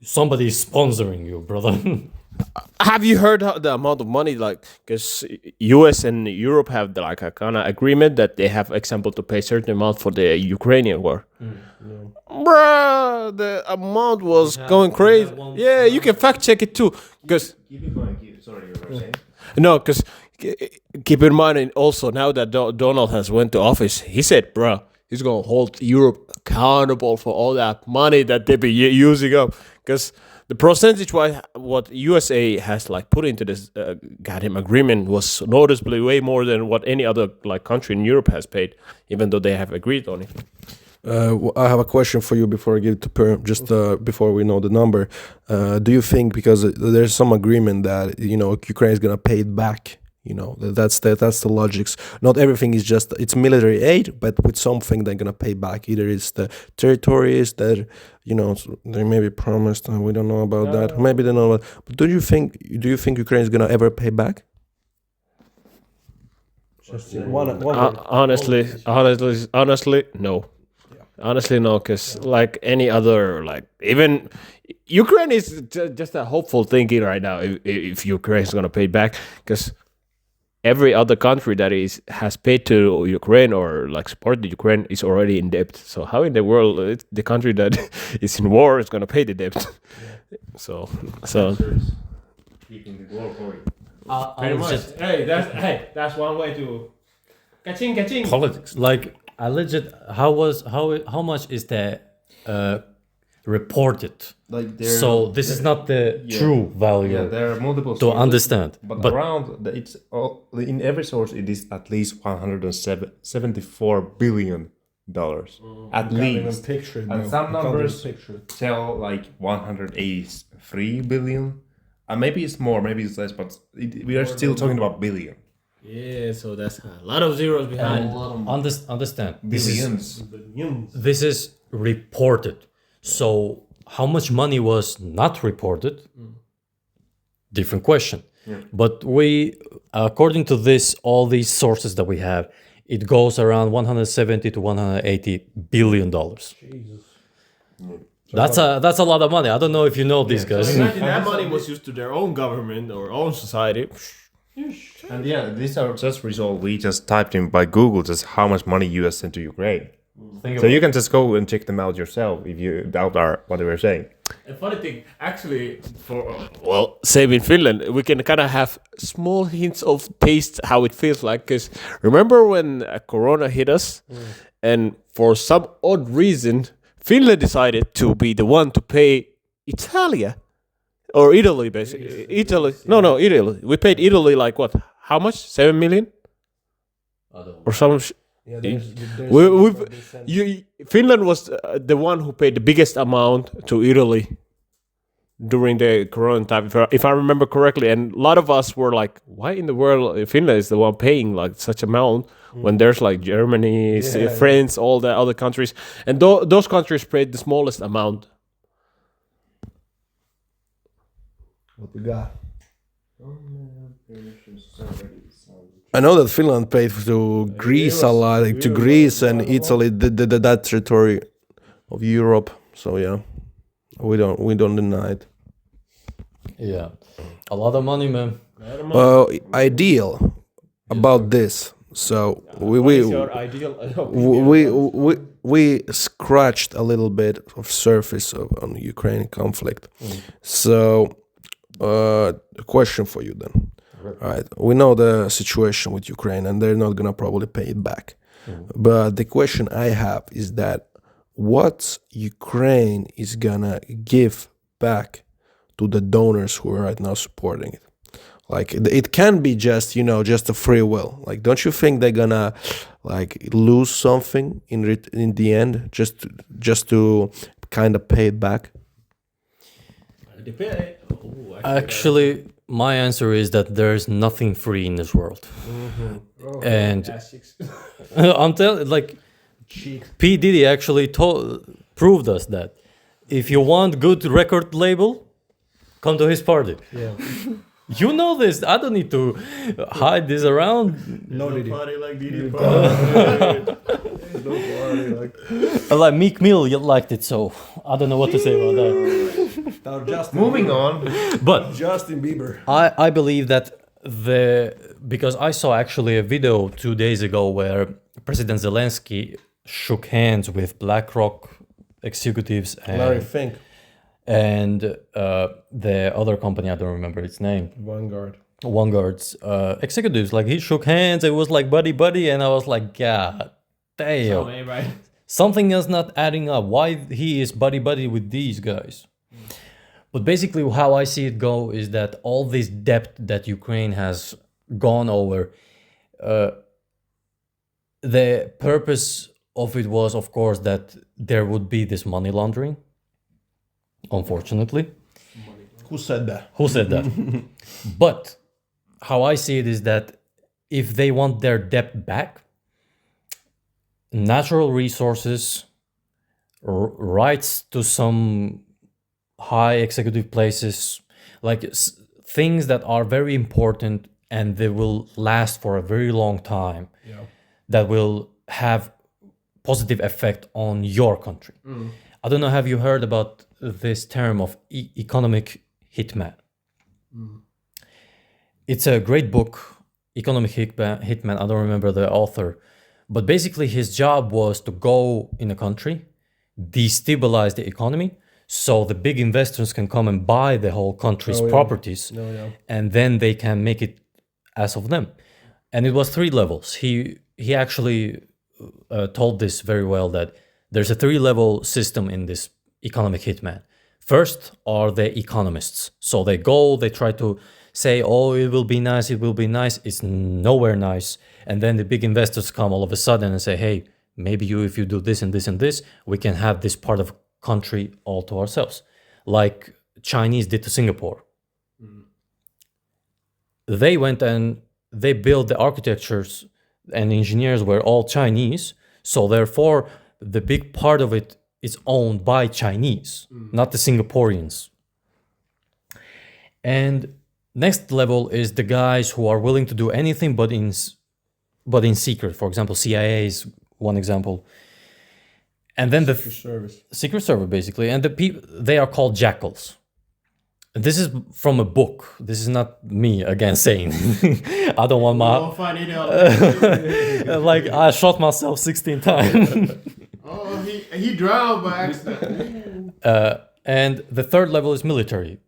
S2: somebody is sponsoring you, brother.
S3: have you heard the amount of money? Because US and Europe have a kind of agreement that they have, example, to pay certain amount for the Ukrainian war. Bruh, the amount was going crazy. Yeah, you can fact check it too. Because
S4: Sorry, you were saying.
S3: no, because keep in mind, and also now that Donald has went to office, he said, bruh, he's gonna hold Europe accountable for all that money that they be using up. Because the percentage what USA has like put into this goddamn agreement was noticeably way more than what any other like country in Europe has paid, even though they have agreed on it.
S5: I have a question for you before I give it to Per. Just before we know the number, do you think because there's some agreement that Ukraine is gonna pay it back? That's the logics. Not everything is just it's military aid, but with something they're gonna pay back. Either it's the territories that they maybe promised. We don't know about that. Maybe they know. But do you think Ukraine is gonna ever pay back?
S3: Honestly, no. Honestly, no, because like any other, like even Ukraine is just a hopeful thinking right now. If Ukraine is gonna pay back, because every other country that has paid to Ukraine or like supported Ukraine is already in debt. So how in the world the country that is in war is gonna pay the debt? Yeah. So
S4: keeping the war going.
S3: Pretty much. That's one way to catching
S4: Politics.
S2: Like alleged, how much is the reported?
S4: Like
S2: so this is not the true value.
S4: Yeah, there are multiple
S2: to
S4: sources,
S2: understand.
S4: but around it's all, in every source it is at least $174 billion at least. And some numbers tell like 183 billion. Maybe it's more, maybe it's less, but we are still talking about billion.
S3: Yeah, so that's a lot of zeros behind.
S2: Understand.
S4: Billions.
S2: This is reported. So how much money was not reported? Different question. Yeah. But we, according to all these sources that we have, it goes around 170 to 180 billion dollars. Jesus. That's a lot of money. I don't know if you know these guys.
S3: So imagine that money was used to their own government or own society.
S4: And yeah, these are just results. We just typed in by Google just how much money US sent to Ukraine. So you can just go and check them out yourself if you doubt what they were saying.
S3: A funny thing, actually, same in Finland, we can kind of have small hints of taste how it feels like. Because remember when Corona hit us, and for some odd reason, Finland decided to be the one to pay Italia. Or Italy, basically. Italy. Italy. We paid Italy like what? How much? 7 million? Or some... Finland was the one who paid the biggest amount to Italy during the Corona time, if I remember correctly. And a lot of us were like, why in the world Finland is the one paying like such amount when there's like Germany, France, all the other countries. And those countries paid the smallest amount.
S5: What we got? I know that Finland paid to Greece a lot, like to Greece and Italy, that territory of Europe. So yeah, we don't deny it.
S2: Yeah, a lot of money, man.
S5: Ideal about this. So we scratched a little bit of surface on the Ukraine conflict. So a question for you then. All right, we know the situation with Ukraine and they're not gonna probably pay it back. But the question I have is that what Ukraine is gonna give back to the donors who are right now supporting it? Like it can be just just a free will. Like don't you think they're gonna like lose something in the end just to kind of pay it back?
S2: Actually, my answer is that there's nothing free in this world. And I'm telling, like, P. Diddy actually proved us that if you want good record label, come to his party. Yeah. You know this. I don't need to hide this around.
S3: No party like Diddy
S2: like Meek Mill liked it, so I don't know what to say about that.
S4: Moving on.
S2: But
S5: Justin Bieber.
S2: I believe that because I saw actually a video 2 days ago where President Zelensky shook hands with BlackRock executives and
S5: Larry Fink.
S2: And the other company, I don't remember its name. Vanguard's executives. Like he shook hands, it was like buddy, and I was like, God damn. Something is not adding up. Why he is buddy with these guys? But basically, how I see it go is that all this debt that Ukraine has gone over, the purpose of it was, of course, that there would be this money laundering. Unfortunately,
S3: Who said that?
S2: who said that? But how I see it is that if they want their debt back, natural resources, rights to some high executive places, like things that are very important and they will last for a very long time, that will have positive effect on your country. I don't know, have you heard about this term of economic hitman? It's a great book, Economic Hitman. I don't remember the author, but basically his job was to go in a country, destabilize the economy, so the big investors can come and buy the whole country's properties, and then they can make it as of them. And it was 3 levels. He actually told this very well, that there's a 3-level system in this economic hitman. First are the economists. So they go, they try to say, oh, it will be nice, it will be nice. It's nowhere nice. And then the big investors come all of a sudden and say, hey, maybe if you do this and this and this, we can have this part of country all to ourselves. Like Chinese did to Singapore. They went and they built the architectures, and engineers were all Chinese. So therefore, the big part of it is owned by Chinese, not the Singaporeans. And next level is the guys who are willing to do anything but in secret. For example, CIA is one example. And then the secret service basically, and the people, they are called jackals. This is from a book. This is not me again saying. I don't want my. Like I shot myself 16 times.
S3: Oh, he drowned by accident.
S2: And the 3rd level is military.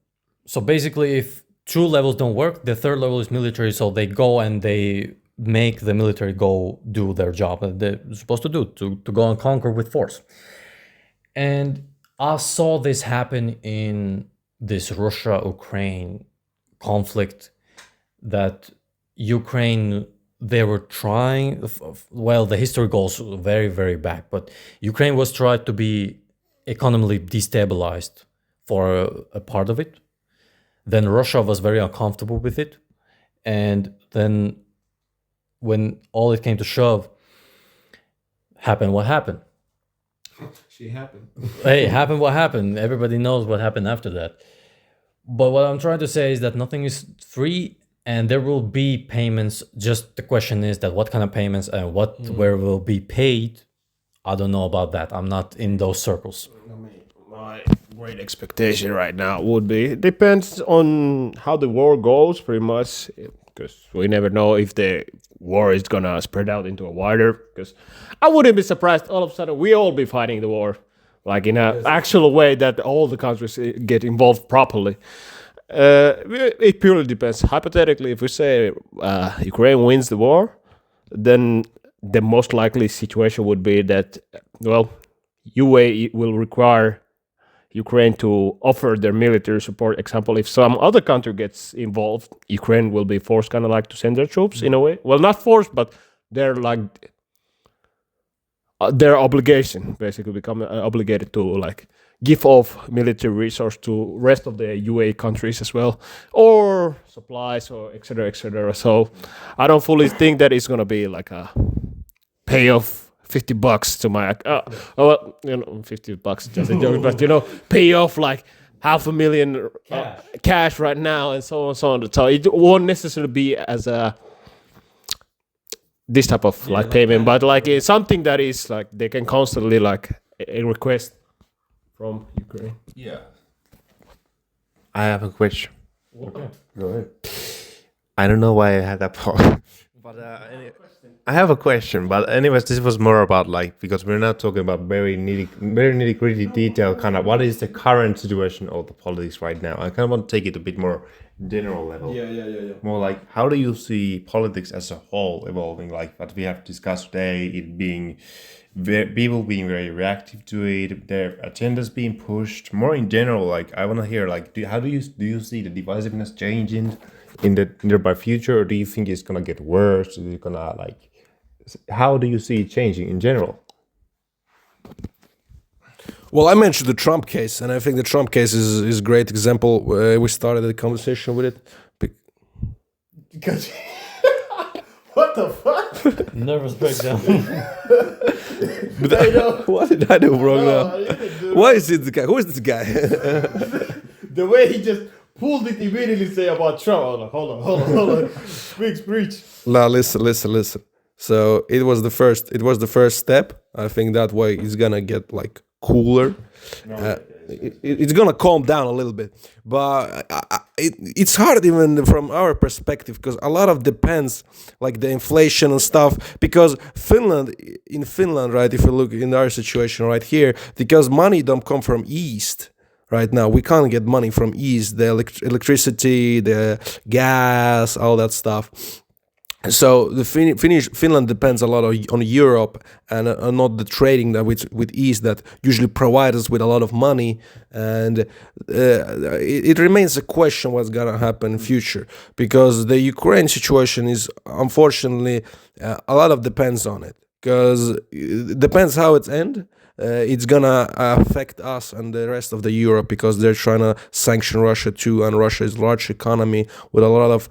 S2: So basically, if 2 levels don't work, the 3rd level is military. So they go and they make the military go do their job that they're supposed to do, to go and conquer with force. And I saw this happen in this Russia-Ukraine conflict, that Ukraine, they were trying, well, the history goes very, very back, but Ukraine was tried to be economically destabilized for a part of it. Then Russia was very uncomfortable with it. And then when all it came to shove, happened what happened.
S3: She happened.
S2: Hey, happened what happened. Everybody knows what happened after that. But what I'm trying to say is that nothing is free, and there will be payments. Just the question is that what kind of payments and where will be paid. I don't know about that. I'm not in those circles.
S3: I mean, my great expectation right now would be, it depends on how the war goes, pretty much, because we never know if the war is gonna spread out into a wider. Because I wouldn't be surprised all of a sudden we all be fighting the war, like in an actual way that all the countries get involved properly. It purely depends. Hypothetically, if we say Ukraine wins the war, then the most likely situation would be that, well, UAE will require Ukraine to offer their military support. Example, if some other country gets involved, Ukraine will be forced kind of like to send their troops in a way. Well, not forced, but they're like their obligation basically become obligated to like give off military resource to rest of the UAE countries as well, or supplies or etc. etc. So I don't fully think that it's gonna be like a payoff $50 to my well, you know, $50 just a joke, but you know, pay off like $500,000 cash right now and so on and so on. So it won't necessarily be as a this type of like payment, but like it's something that is like they can constantly like a request from Ukraine.
S4: Yeah. I have a question.
S3: Okay, go ahead.
S4: I don't know why I had that part. But I have a question. But anyways, this was more about like because we're not talking about very nitty gritty detail. Kind of what is the current situation of the politics right now? I kind of want to take it a bit more general level.
S1: Yeah.
S4: More like how do you see politics as a whole evolving? Like what we have discussed today, it being people being very reactive to it, their agendas being pushed. More in general, like I want to hear like how do you see the divisiveness changing in the nearby future, or do you think it's gonna get worse? Is it gonna like how do you see it changing in general?
S5: Well, I mentioned the Trump case, and I think the Trump case is a great example. We started the conversation with it.
S4: Because what the fuck?
S2: Nervous breakdown.
S5: But what did I do wrong now? Why is it the guy? Who is this guy?
S1: The way he just pulled it immediately say about Trump. Hold on. Preach.
S5: Now listen. So it was the first step. I think that way it's gonna get like cooler. It's gonna calm down a little bit, but it's hard even from our perspective because a lot of depends, like the inflation and stuff. Because in Finland, right? If you look in our situation right here, because money don't come from east. Right now, we can't get money from east, the electricity, the gas, all that stuff. So the Finland depends a lot on Europe and not the trading that with east that usually provide us with a lot of money, and it remains a question what's gonna happen in future because the Ukraine situation is unfortunately a lot of depends on it because it depends how it's end. It's gonna affect us and the rest of the Europe because they're trying to sanction Russia too, and Russia is a large economy with a lot of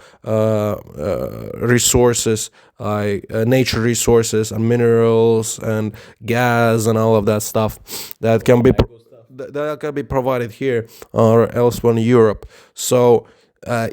S5: resources, like nature resources and minerals and gas and all of that stuff that can be provided here or elsewhere in Europe. So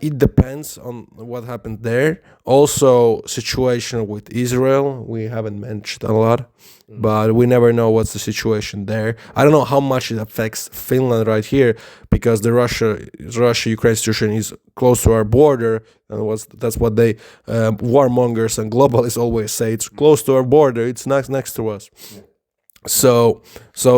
S5: it depends on what happened there. Also, situation with Israel, we haven't mentioned a lot, but we never know what's the situation there. I don't know how much it affects Finland right here because the Russia-Ukraine situation is close to our border, and that's what they warmongers and globalists always say. It's close to our border. It's next to us. Yeah. So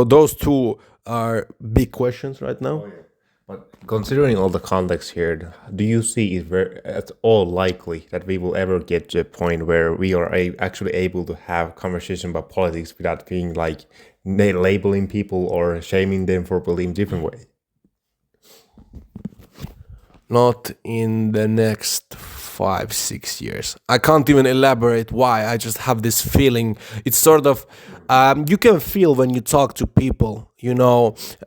S5: those two are big questions right now.
S4: Oh, yeah. But considering all the context here, do you see it at all likely that we will ever get to a point where we are actually able to have conversation about politics without being like labeling people or shaming them for believing different way?
S5: Not in the next 5-6 years. I can't even elaborate why. I just have this feeling. It's sort of you can feel when you talk to people,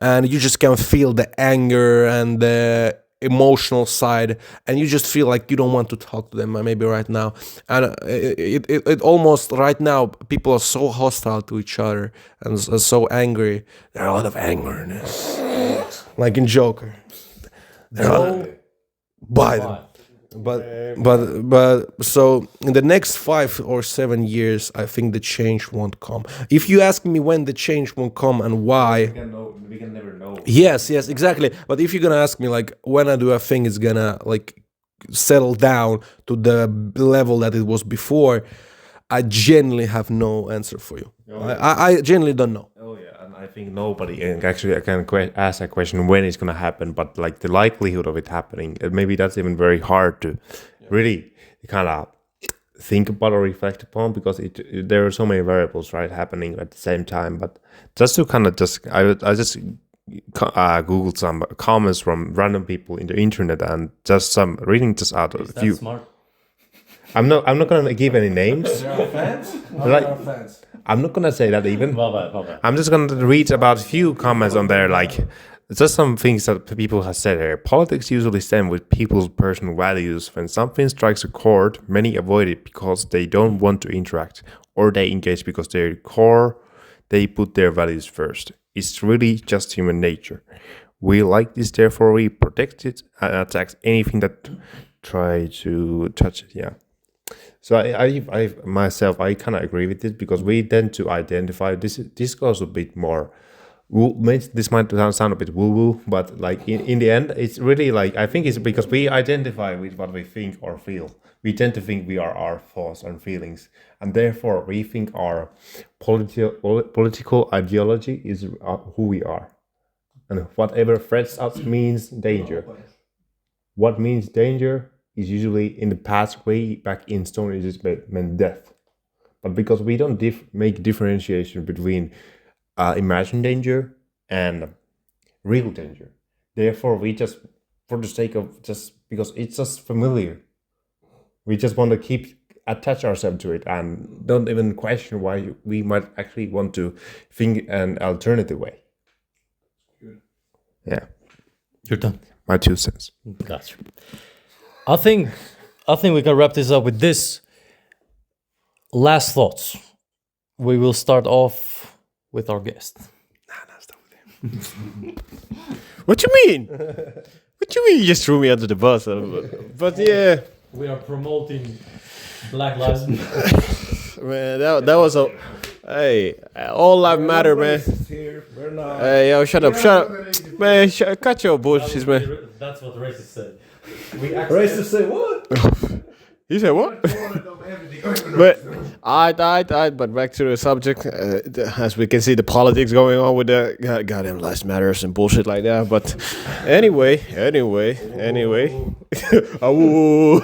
S5: and you just can feel the anger and the emotional side, and you just feel like you don't want to talk to them maybe right now. And it almost right now people are so hostile to each other and so angry. There are a lot of angerness, like in Joker. Biden. But so in the next 5 or 7 years, I think the change won't come. If you ask me when the change won't come and why,
S4: we can never know.
S5: Yes, exactly. But if you're gonna ask me like when do I think it's gonna like settle down to the level that it was before, I genuinely have no answer for you. I genuinely don't know.
S4: Oh yeah, and I think nobody. And actually, I can ask that question when it's gonna happen. But like the likelihood of it happening, maybe that's even very hard to really kind of think about or reflect upon because there are so many variables right happening at the same time. But just to kind of I just googled some comments from random people in the internet and just some reading just out of a few.
S2: Smart?
S4: I'm not gonna give any names.
S5: There are fans.
S4: Fans. I'm not gonna say that even. I'm just gonna read about a few comments on there, like just some things that people have said here. Politics usually stem with people's personal values. When something strikes a chord, many avoid it because they don't want to interact, or they engage because their core, they put their values first. It's really just human nature. We like this, therefore we protect it and attack anything that try to touch it. Yeah. So I myself, I kind of agree with this because we tend to identify this goes a bit more. This might sound a bit woo-woo, but like in the end, it's really like I think it's because we identify with what we think or feel we tend to think we are our thoughts and feelings, and therefore we think our political ideology is who we are, and whatever threats us means danger. What means danger is usually in the past, way back in Stone Ages, meant death. But because we don't make differentiation between imagined danger and real danger, therefore we just, for the sake of just because it's just familiar, we just want to attach ourselves to it and don't even question why we might actually want to think an alternative way. Yeah,
S2: You're done.
S4: my 2 cents.
S2: Gotcha. I think we can wrap this up with this. Last thoughts. We will start off with our guest.
S3: What you mean? What you mean? You just threw me under the bus. But yeah,
S2: We are promoting Black Lives Matter.
S3: man, that was a. Hey, all life matter, man. Hey, yo, shut up, man. Cut your bullshit, man.
S2: That's what racist said.
S5: Racist say what?
S3: You said what? But but back to the subject. As we can see, the politics going on with the goddamn lives matters and bullshit like that. But anyway. Oh,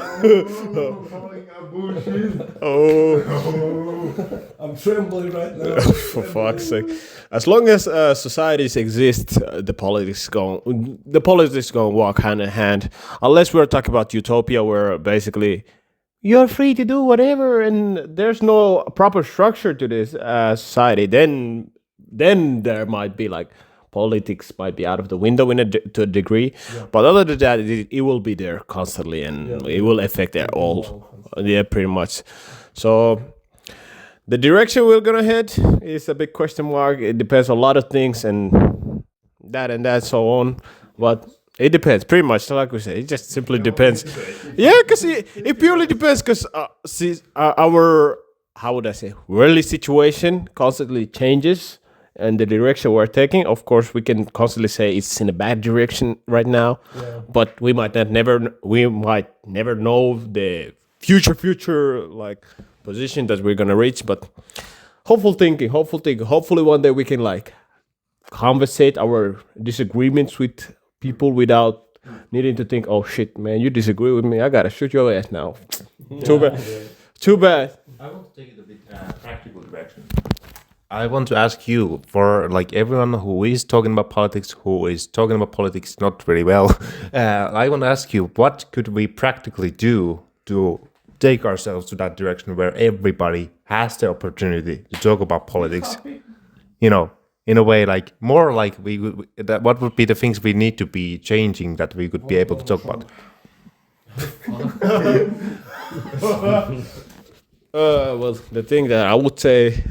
S5: I'm trembling right now.
S3: for fuck's sake! As long as societies exist, the politics going to walk hand in hand. Unless we're talking about utopia, where basically you're free to do whatever, and there's no proper structure to this society. Then there might be like politics might be out of the window to a degree, but other than that, it will be there constantly, and it will affect it all. Yeah, pretty much. So the direction we're gonna head is a big question mark. It depends on a lot of things and that so on, but it depends pretty much. Like we say, it just simply depends. Yeah, because it purely depends. Because our, how would I say, worldly situation constantly changes, and the direction we're taking. Of course, we can constantly say it's in a bad direction right now, but we might never know the future like position that we're gonna reach. But hopeful thinking. Hopefully one day we can like conversate our disagreements with people without needing to think, oh shit, man, you disagree with me, I gotta shoot your ass now. Too bad.
S4: I want to take it a bit practical direction. I want to ask you, for like everyone who is talking about politics not very well, I want to ask you, what could we practically do to take ourselves to that direction where everybody has the opportunity to talk about politics? You know, in a way, like more like what would be the things we need to be changing that we could be able to talk about?
S3: Well, the thing that I would say,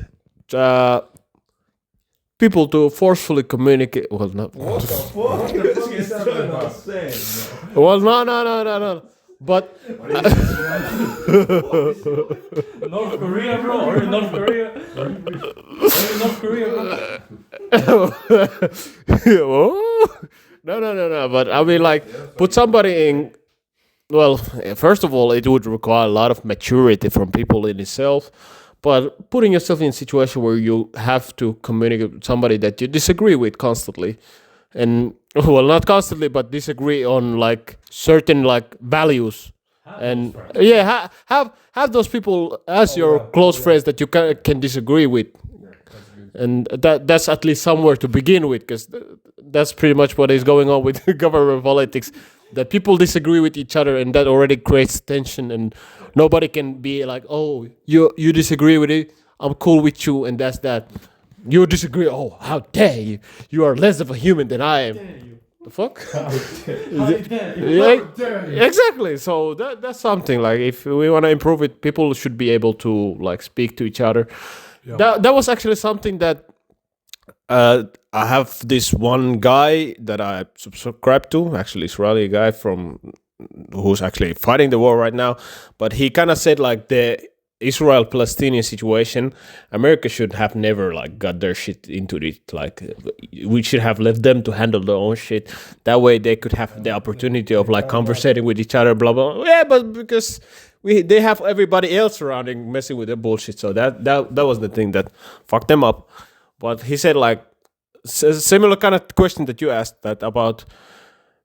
S3: people to forcefully communicate. Well, not.
S5: What the fuck?
S3: Well, no. But
S2: North Korea, bro. Are you North Korea? Are you North Korea, bro?
S3: No. But I mean, like, put somebody in. Well, first of all, it would require a lot of maturity from people in itself. But putting yourself in a situation where you have to communicate with somebody that you disagree with constantly, and well, not constantly, but disagree on like certain like values, and have those people as your close friends that you can disagree with, and that's at least somewhere to begin with, because that's pretty much what is going on with government politics. That people disagree with each other, and that already creates tension, and nobody can be like, oh, you disagree with it, I'm cool with you, and that's that. You disagree, oh, how dare you? You are less of a human than I am. The fuck? Exactly. So that's something, like, if we want to improve it, people should be able to like speak to each other. That was actually something that I have this one guy that I subscribe to, actually Israeli guy who's actually fighting the war right now, but he kind of said like the Israel-Palestinian situation, America should have never like got their shit into it. Like we should have left them to handle their own shit. That way they could have the opportunity of like conversating with each other, blah blah. Yeah, but because they have everybody else surrounding messing with their bullshit. So that was the thing that fucked them up. But he said like similar kind of question that you asked, that about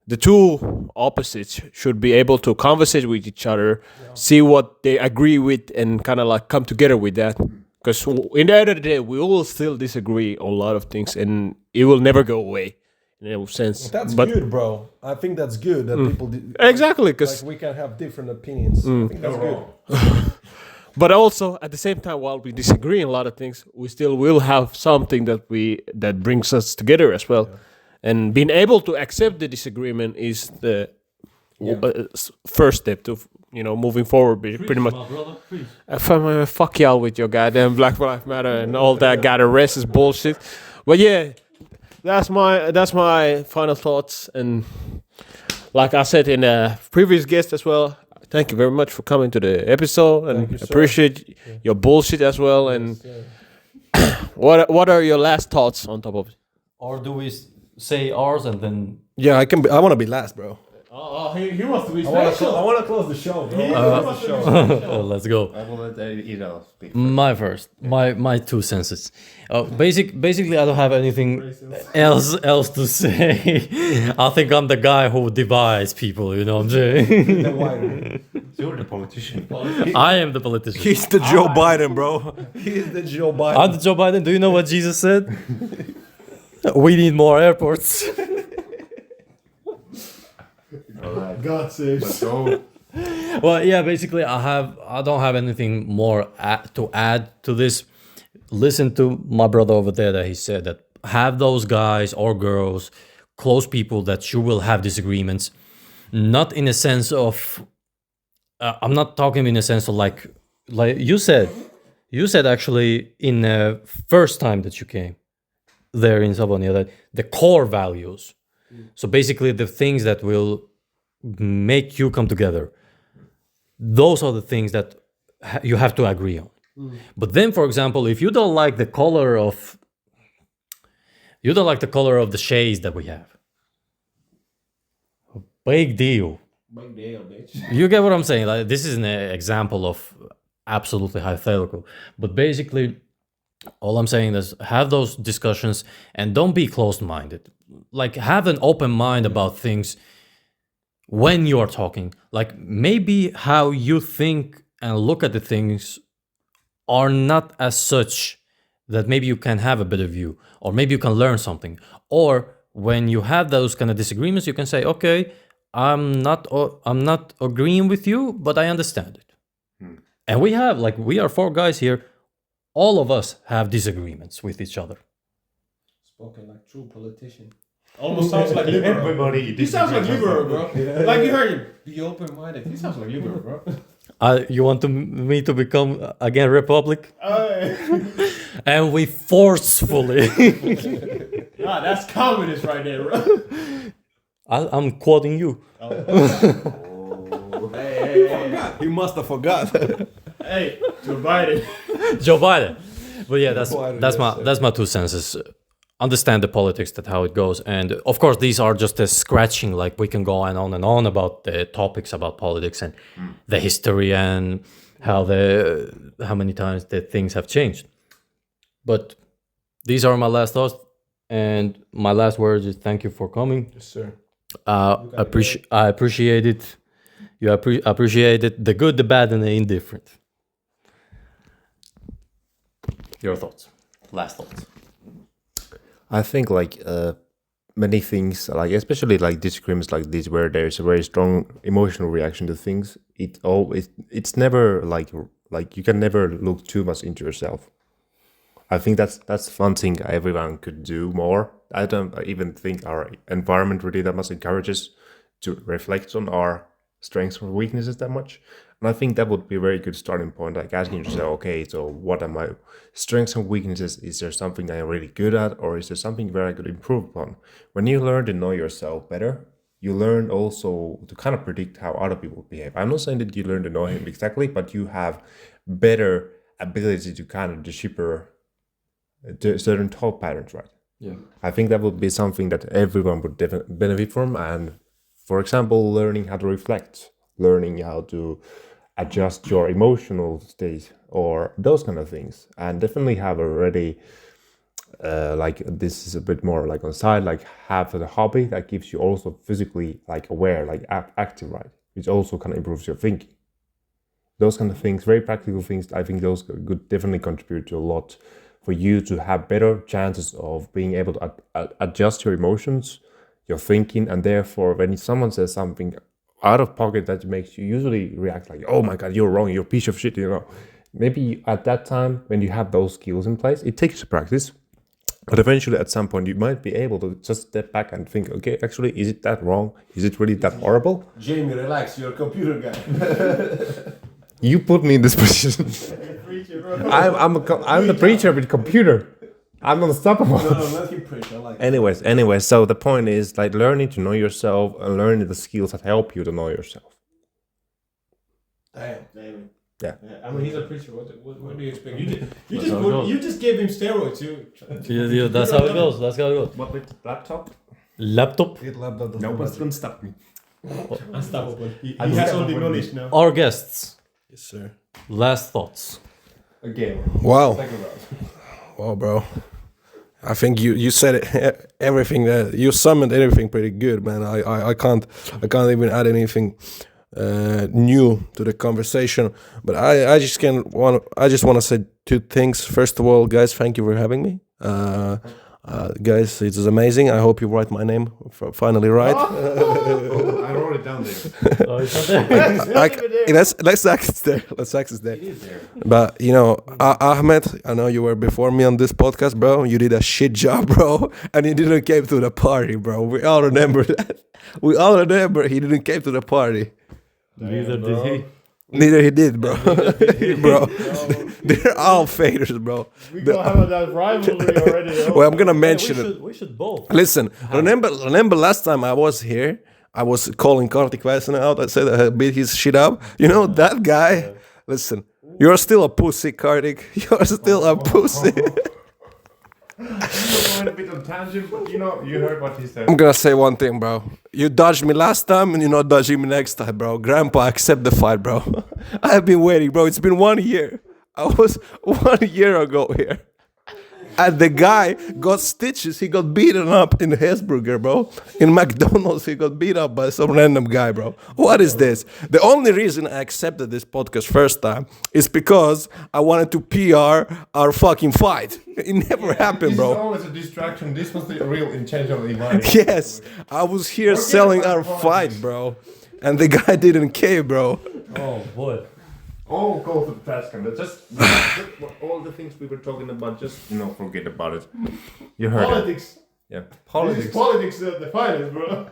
S3: the two opposites should be able to conversate with each other, see what they agree with, and kind of like come together with that. Because in the end of the day, we will still disagree on a lot of things, and it will never go away in a sense.
S5: That's good, bro. I think that's good that people
S3: exactly, because
S5: we can have different opinions. I think that's good.
S3: But also at the same time, while we disagree on a lot of things, we still will have something that brings us together as well. And being able to accept the disagreement is the first step to moving forward. Pretty much. Fuck y'all with your goddamn Black Lives Matter and all that goddamn racist bullshit. But yeah, that's my final thoughts. And like I said in a previous guest as well, thank you very much for coming to the episode, and appreciate your bullshit as well. And what are your last thoughts on top of it?
S2: Or do we say ours and then?
S5: Yeah, I want to be last, bro.
S3: He wants to be
S5: special. I want to close the show, bro.
S2: Let's go.
S4: I will let Ida speak.
S2: My first, my 2 senses. Basically, I don't have anything else to say. I think I'm the guy who divides people. You know what I'm saying?
S4: You're the politician.
S2: I am the politician.
S5: He's the Joe Biden, bro. He's the Joe Biden.
S2: I'm the Joe Biden. Do you know what Jesus said? We need more airports.
S5: God saves.
S2: Well, yeah. Basically, I don't have anything more to add to this. Listen to my brother over there that he said that have those guys or girls, close people that you will have disagreements, not in a sense of. I'm not talking in a sense of like you said. You said actually in the first time that you came there in Savonia that the core values. So basically, the things that will make you come together, those are the things that you have to agree on. But then, for example, if you don't like the color of the shades that we have, big deal.
S5: Big deal, bitch.
S2: You get what I'm saying? Like, this is an example of absolutely hypothetical, but basically all I'm saying is have those discussions and don't be closed-minded. Like, have an open mind about things when you are talking. Like, maybe how you think and look at the things are not as such that maybe you can have a better view, or maybe you can learn something. Or when you have those kind of disagreements, you can say, okay, I'm not agreeing with you, but I understand it. And we are 4 guys here. All of us have disagreements with each other.
S5: Spoken like true politician. Almost sounds like liberal.
S4: Everybody.
S5: He sounds like liberal, bro. Like you heard him. Be open-minded. He sounds like liberal, bro.
S2: You want me to become again Republic? And we forcefully.
S3: That's communist right there, bro.
S2: I'm quoting you.
S5: Hey. He must have forgot.
S3: Hey, Joe Biden.
S2: Joe Biden. But yeah, that's my 2 senses. Understand the politics, that how it goes, and of course these are just a scratching. Like, we can go on and on about the topics about politics and the history and how many times the things have changed. But these are my last thoughts, and my last words is thank you for coming.
S5: Yes, sir.
S2: I appreciate it. You appreciate it, the good, the bad, and the indifferent. Your thoughts. Last thoughts.
S4: I think many things, like especially like disagreements like this, where there's a very strong emotional reaction to things. It's never like you can never look too much into yourself. I think that's one thing everyone could do more. I don't even think our environment really that much encourages to reflect on our strengths or weaknesses that much. And I think that would be a very good starting point, like asking yourself, okay, so what are my strengths and weaknesses? Is there something I'm really good at, or is there something where I could improve upon? When you learn to know yourself better, you learn also to kind of predict how other people behave. I'm not saying that you learn to know him exactly, but you have better ability to kind of decipher certain thought patterns, right?
S2: Yeah.
S4: I think that would be something that everyone would benefit from. And for example, learning how to reflect, learning how to adjust your emotional state or those kind of things. And definitely have already, like this is a bit more like on the side, like have a hobby that gives you also physically like aware, like active, right? Which also kind of improves your thinking. Those kind of things, very practical things, I think those could definitely contribute to a lot for you to have better chances of being able to adjust your emotions, your thinking, and therefore when someone says something out of pocket that makes you usually react like, oh my God, you're wrong, you're a piece of shit, you know. Maybe at that time, when you have those skills in place, it takes practice, but eventually at some point you might be able to just step back and think, okay, actually, is it that wrong? Is it really that horrible?
S5: Jamie, relax, you're a computer guy.
S4: You put me in this position. I'm the preacher with computer. I'm unstoppable.
S5: No, let him preach. I like it.
S4: Anyways, so the point is like learning to know yourself and learning the skills that help you to know yourself.
S5: Damn.
S4: Yeah.
S5: I mean, he's a preacher. What do you expect? You just gave him steroids.
S2: Yeah, that's how it goes. That's how it goes.
S4: What with laptop?
S2: Laptop.
S4: Nobody's gonna stop me.
S5: Unstoppable. He has all the knowledge now.
S2: Our guests.
S5: Yes, sir.
S2: Last thoughts.
S4: Again.
S5: Wow.
S4: Second round.
S5: Wow, bro. I think you said it, everything that you summoned everything pretty good, man. I can't even add anything new to the conversation. But I just want to say two things. First of all, guys, thank you for having me. Guys, it is amazing. I hope you write my name finally right.
S4: I wrote it down there.
S2: Oh, it's not there.
S5: Let's access there. Let's access there.
S4: It is there.
S5: But you know, Ahmed, I know you were before me on this podcast, bro. You did a shit job, bro, and you didn't came to the party, bro. We all remember that. We all remember he didn't came to the party.
S2: Neither did he.
S5: Neither he did, bro. Bro, they're all faders, bro.
S6: We gonna have that rivalry already.
S5: Well, I'm gonna mention it.
S2: We should both.
S5: Listen, remember last time I was here, I was calling Kartik Vaisana out. I said I beat his shit up. You know that guy. Listen, you're still a pussy, Kartik. You're still a pussy.
S4: Going a bit on tangent, but you know, you heard what he said.
S5: I'm gonna say one thing, bro. You dodged me last time, and you're not dodging me next time, bro. Grandpa, accept the fight, bro. I have been waiting, bro. It's been 1 year. I was 1 year ago here. And the guy got stitches. He got beaten up in Hesburger, bro. In McDonald's, he got beat up by some random guy, bro. What is this? The only reason I accepted this podcast first time is because I wanted to PR our fucking fight. It never happened, bro.
S4: This is always a distraction. This was the real intentional invite.
S5: Yes, I was here selling our fight, bro. And the guy didn't care, bro.
S2: Oh boy.
S4: All go to the task and just all the things we were talking about, just forget about it. You heard
S6: Politics.
S4: it. Yeah.
S6: This is politics the finest, bro.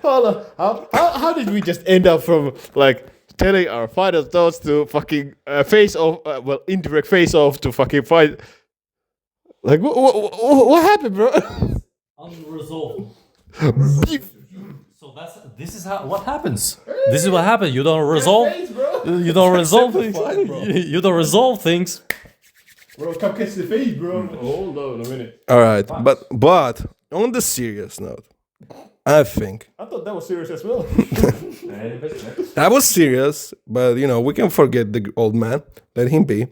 S6: Hold on. How did we just end up from like telling our final thoughts to fucking face off, indirect face off to fucking fight? Like what happened, bro?
S2: Unresolved. So this is what happens. This is what happens. You don't resolve. You don't resolve things. You don't resolve things.
S6: Bro, come catch the face, bro. Hold on a minute.
S5: All right, but on the serious note, I think
S6: I thought that was serious as well.
S5: that was serious, but we can forget the old man. Let him be.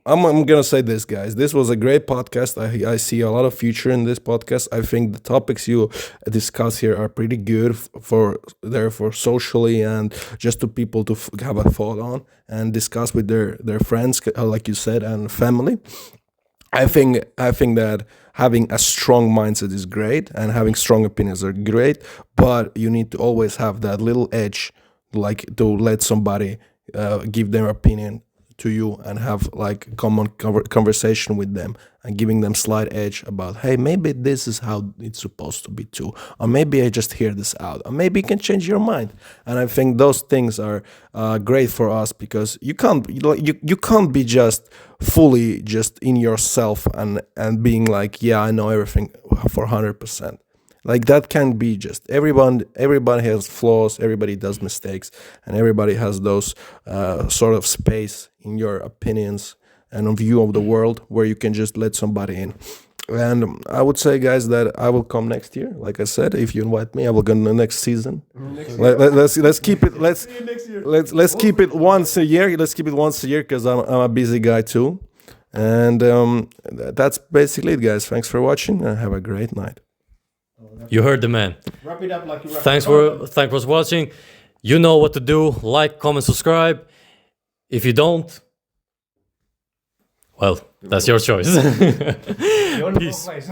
S5: I'm gonna say this, guys. This was a great podcast. I see a lot of future in this podcast. I think the topics you discuss here are pretty good for socially and just to people to have a thought on and discuss with their friends, like you said, and family. I think that having a strong mindset is great and having strong opinions are great, but you need to always have that little edge, like to let somebody give their opinion to you and have like common conversation with them and giving them slight edge about, hey, maybe this is how it's supposed to be too, or maybe I just hear this out, or maybe you can change your mind. And I think those things are great for us because you can't be just fully just in yourself and being like, yeah, I know everything for 100%. Like that can't be just everyone. Everybody has flaws. Everybody does mistakes, and everybody has those sort of space in your opinions and a view of the world where you can just let somebody in. And I would say, guys, that I will come next year. Like I said, if you invite me, I will go in the next season. Let's keep it. Let's keep it once a year. Let's keep it once a year because I'm a busy guy too. And that's basically it, guys. Thanks for watching and have a great night.
S2: You heard the man.
S6: Wrap it up like you wrap
S2: Thanks for watching. You know what to do. Like, comment, subscribe. If you don't, well, that's your choice.
S4: You're in the wrong
S2: Peace.
S4: place.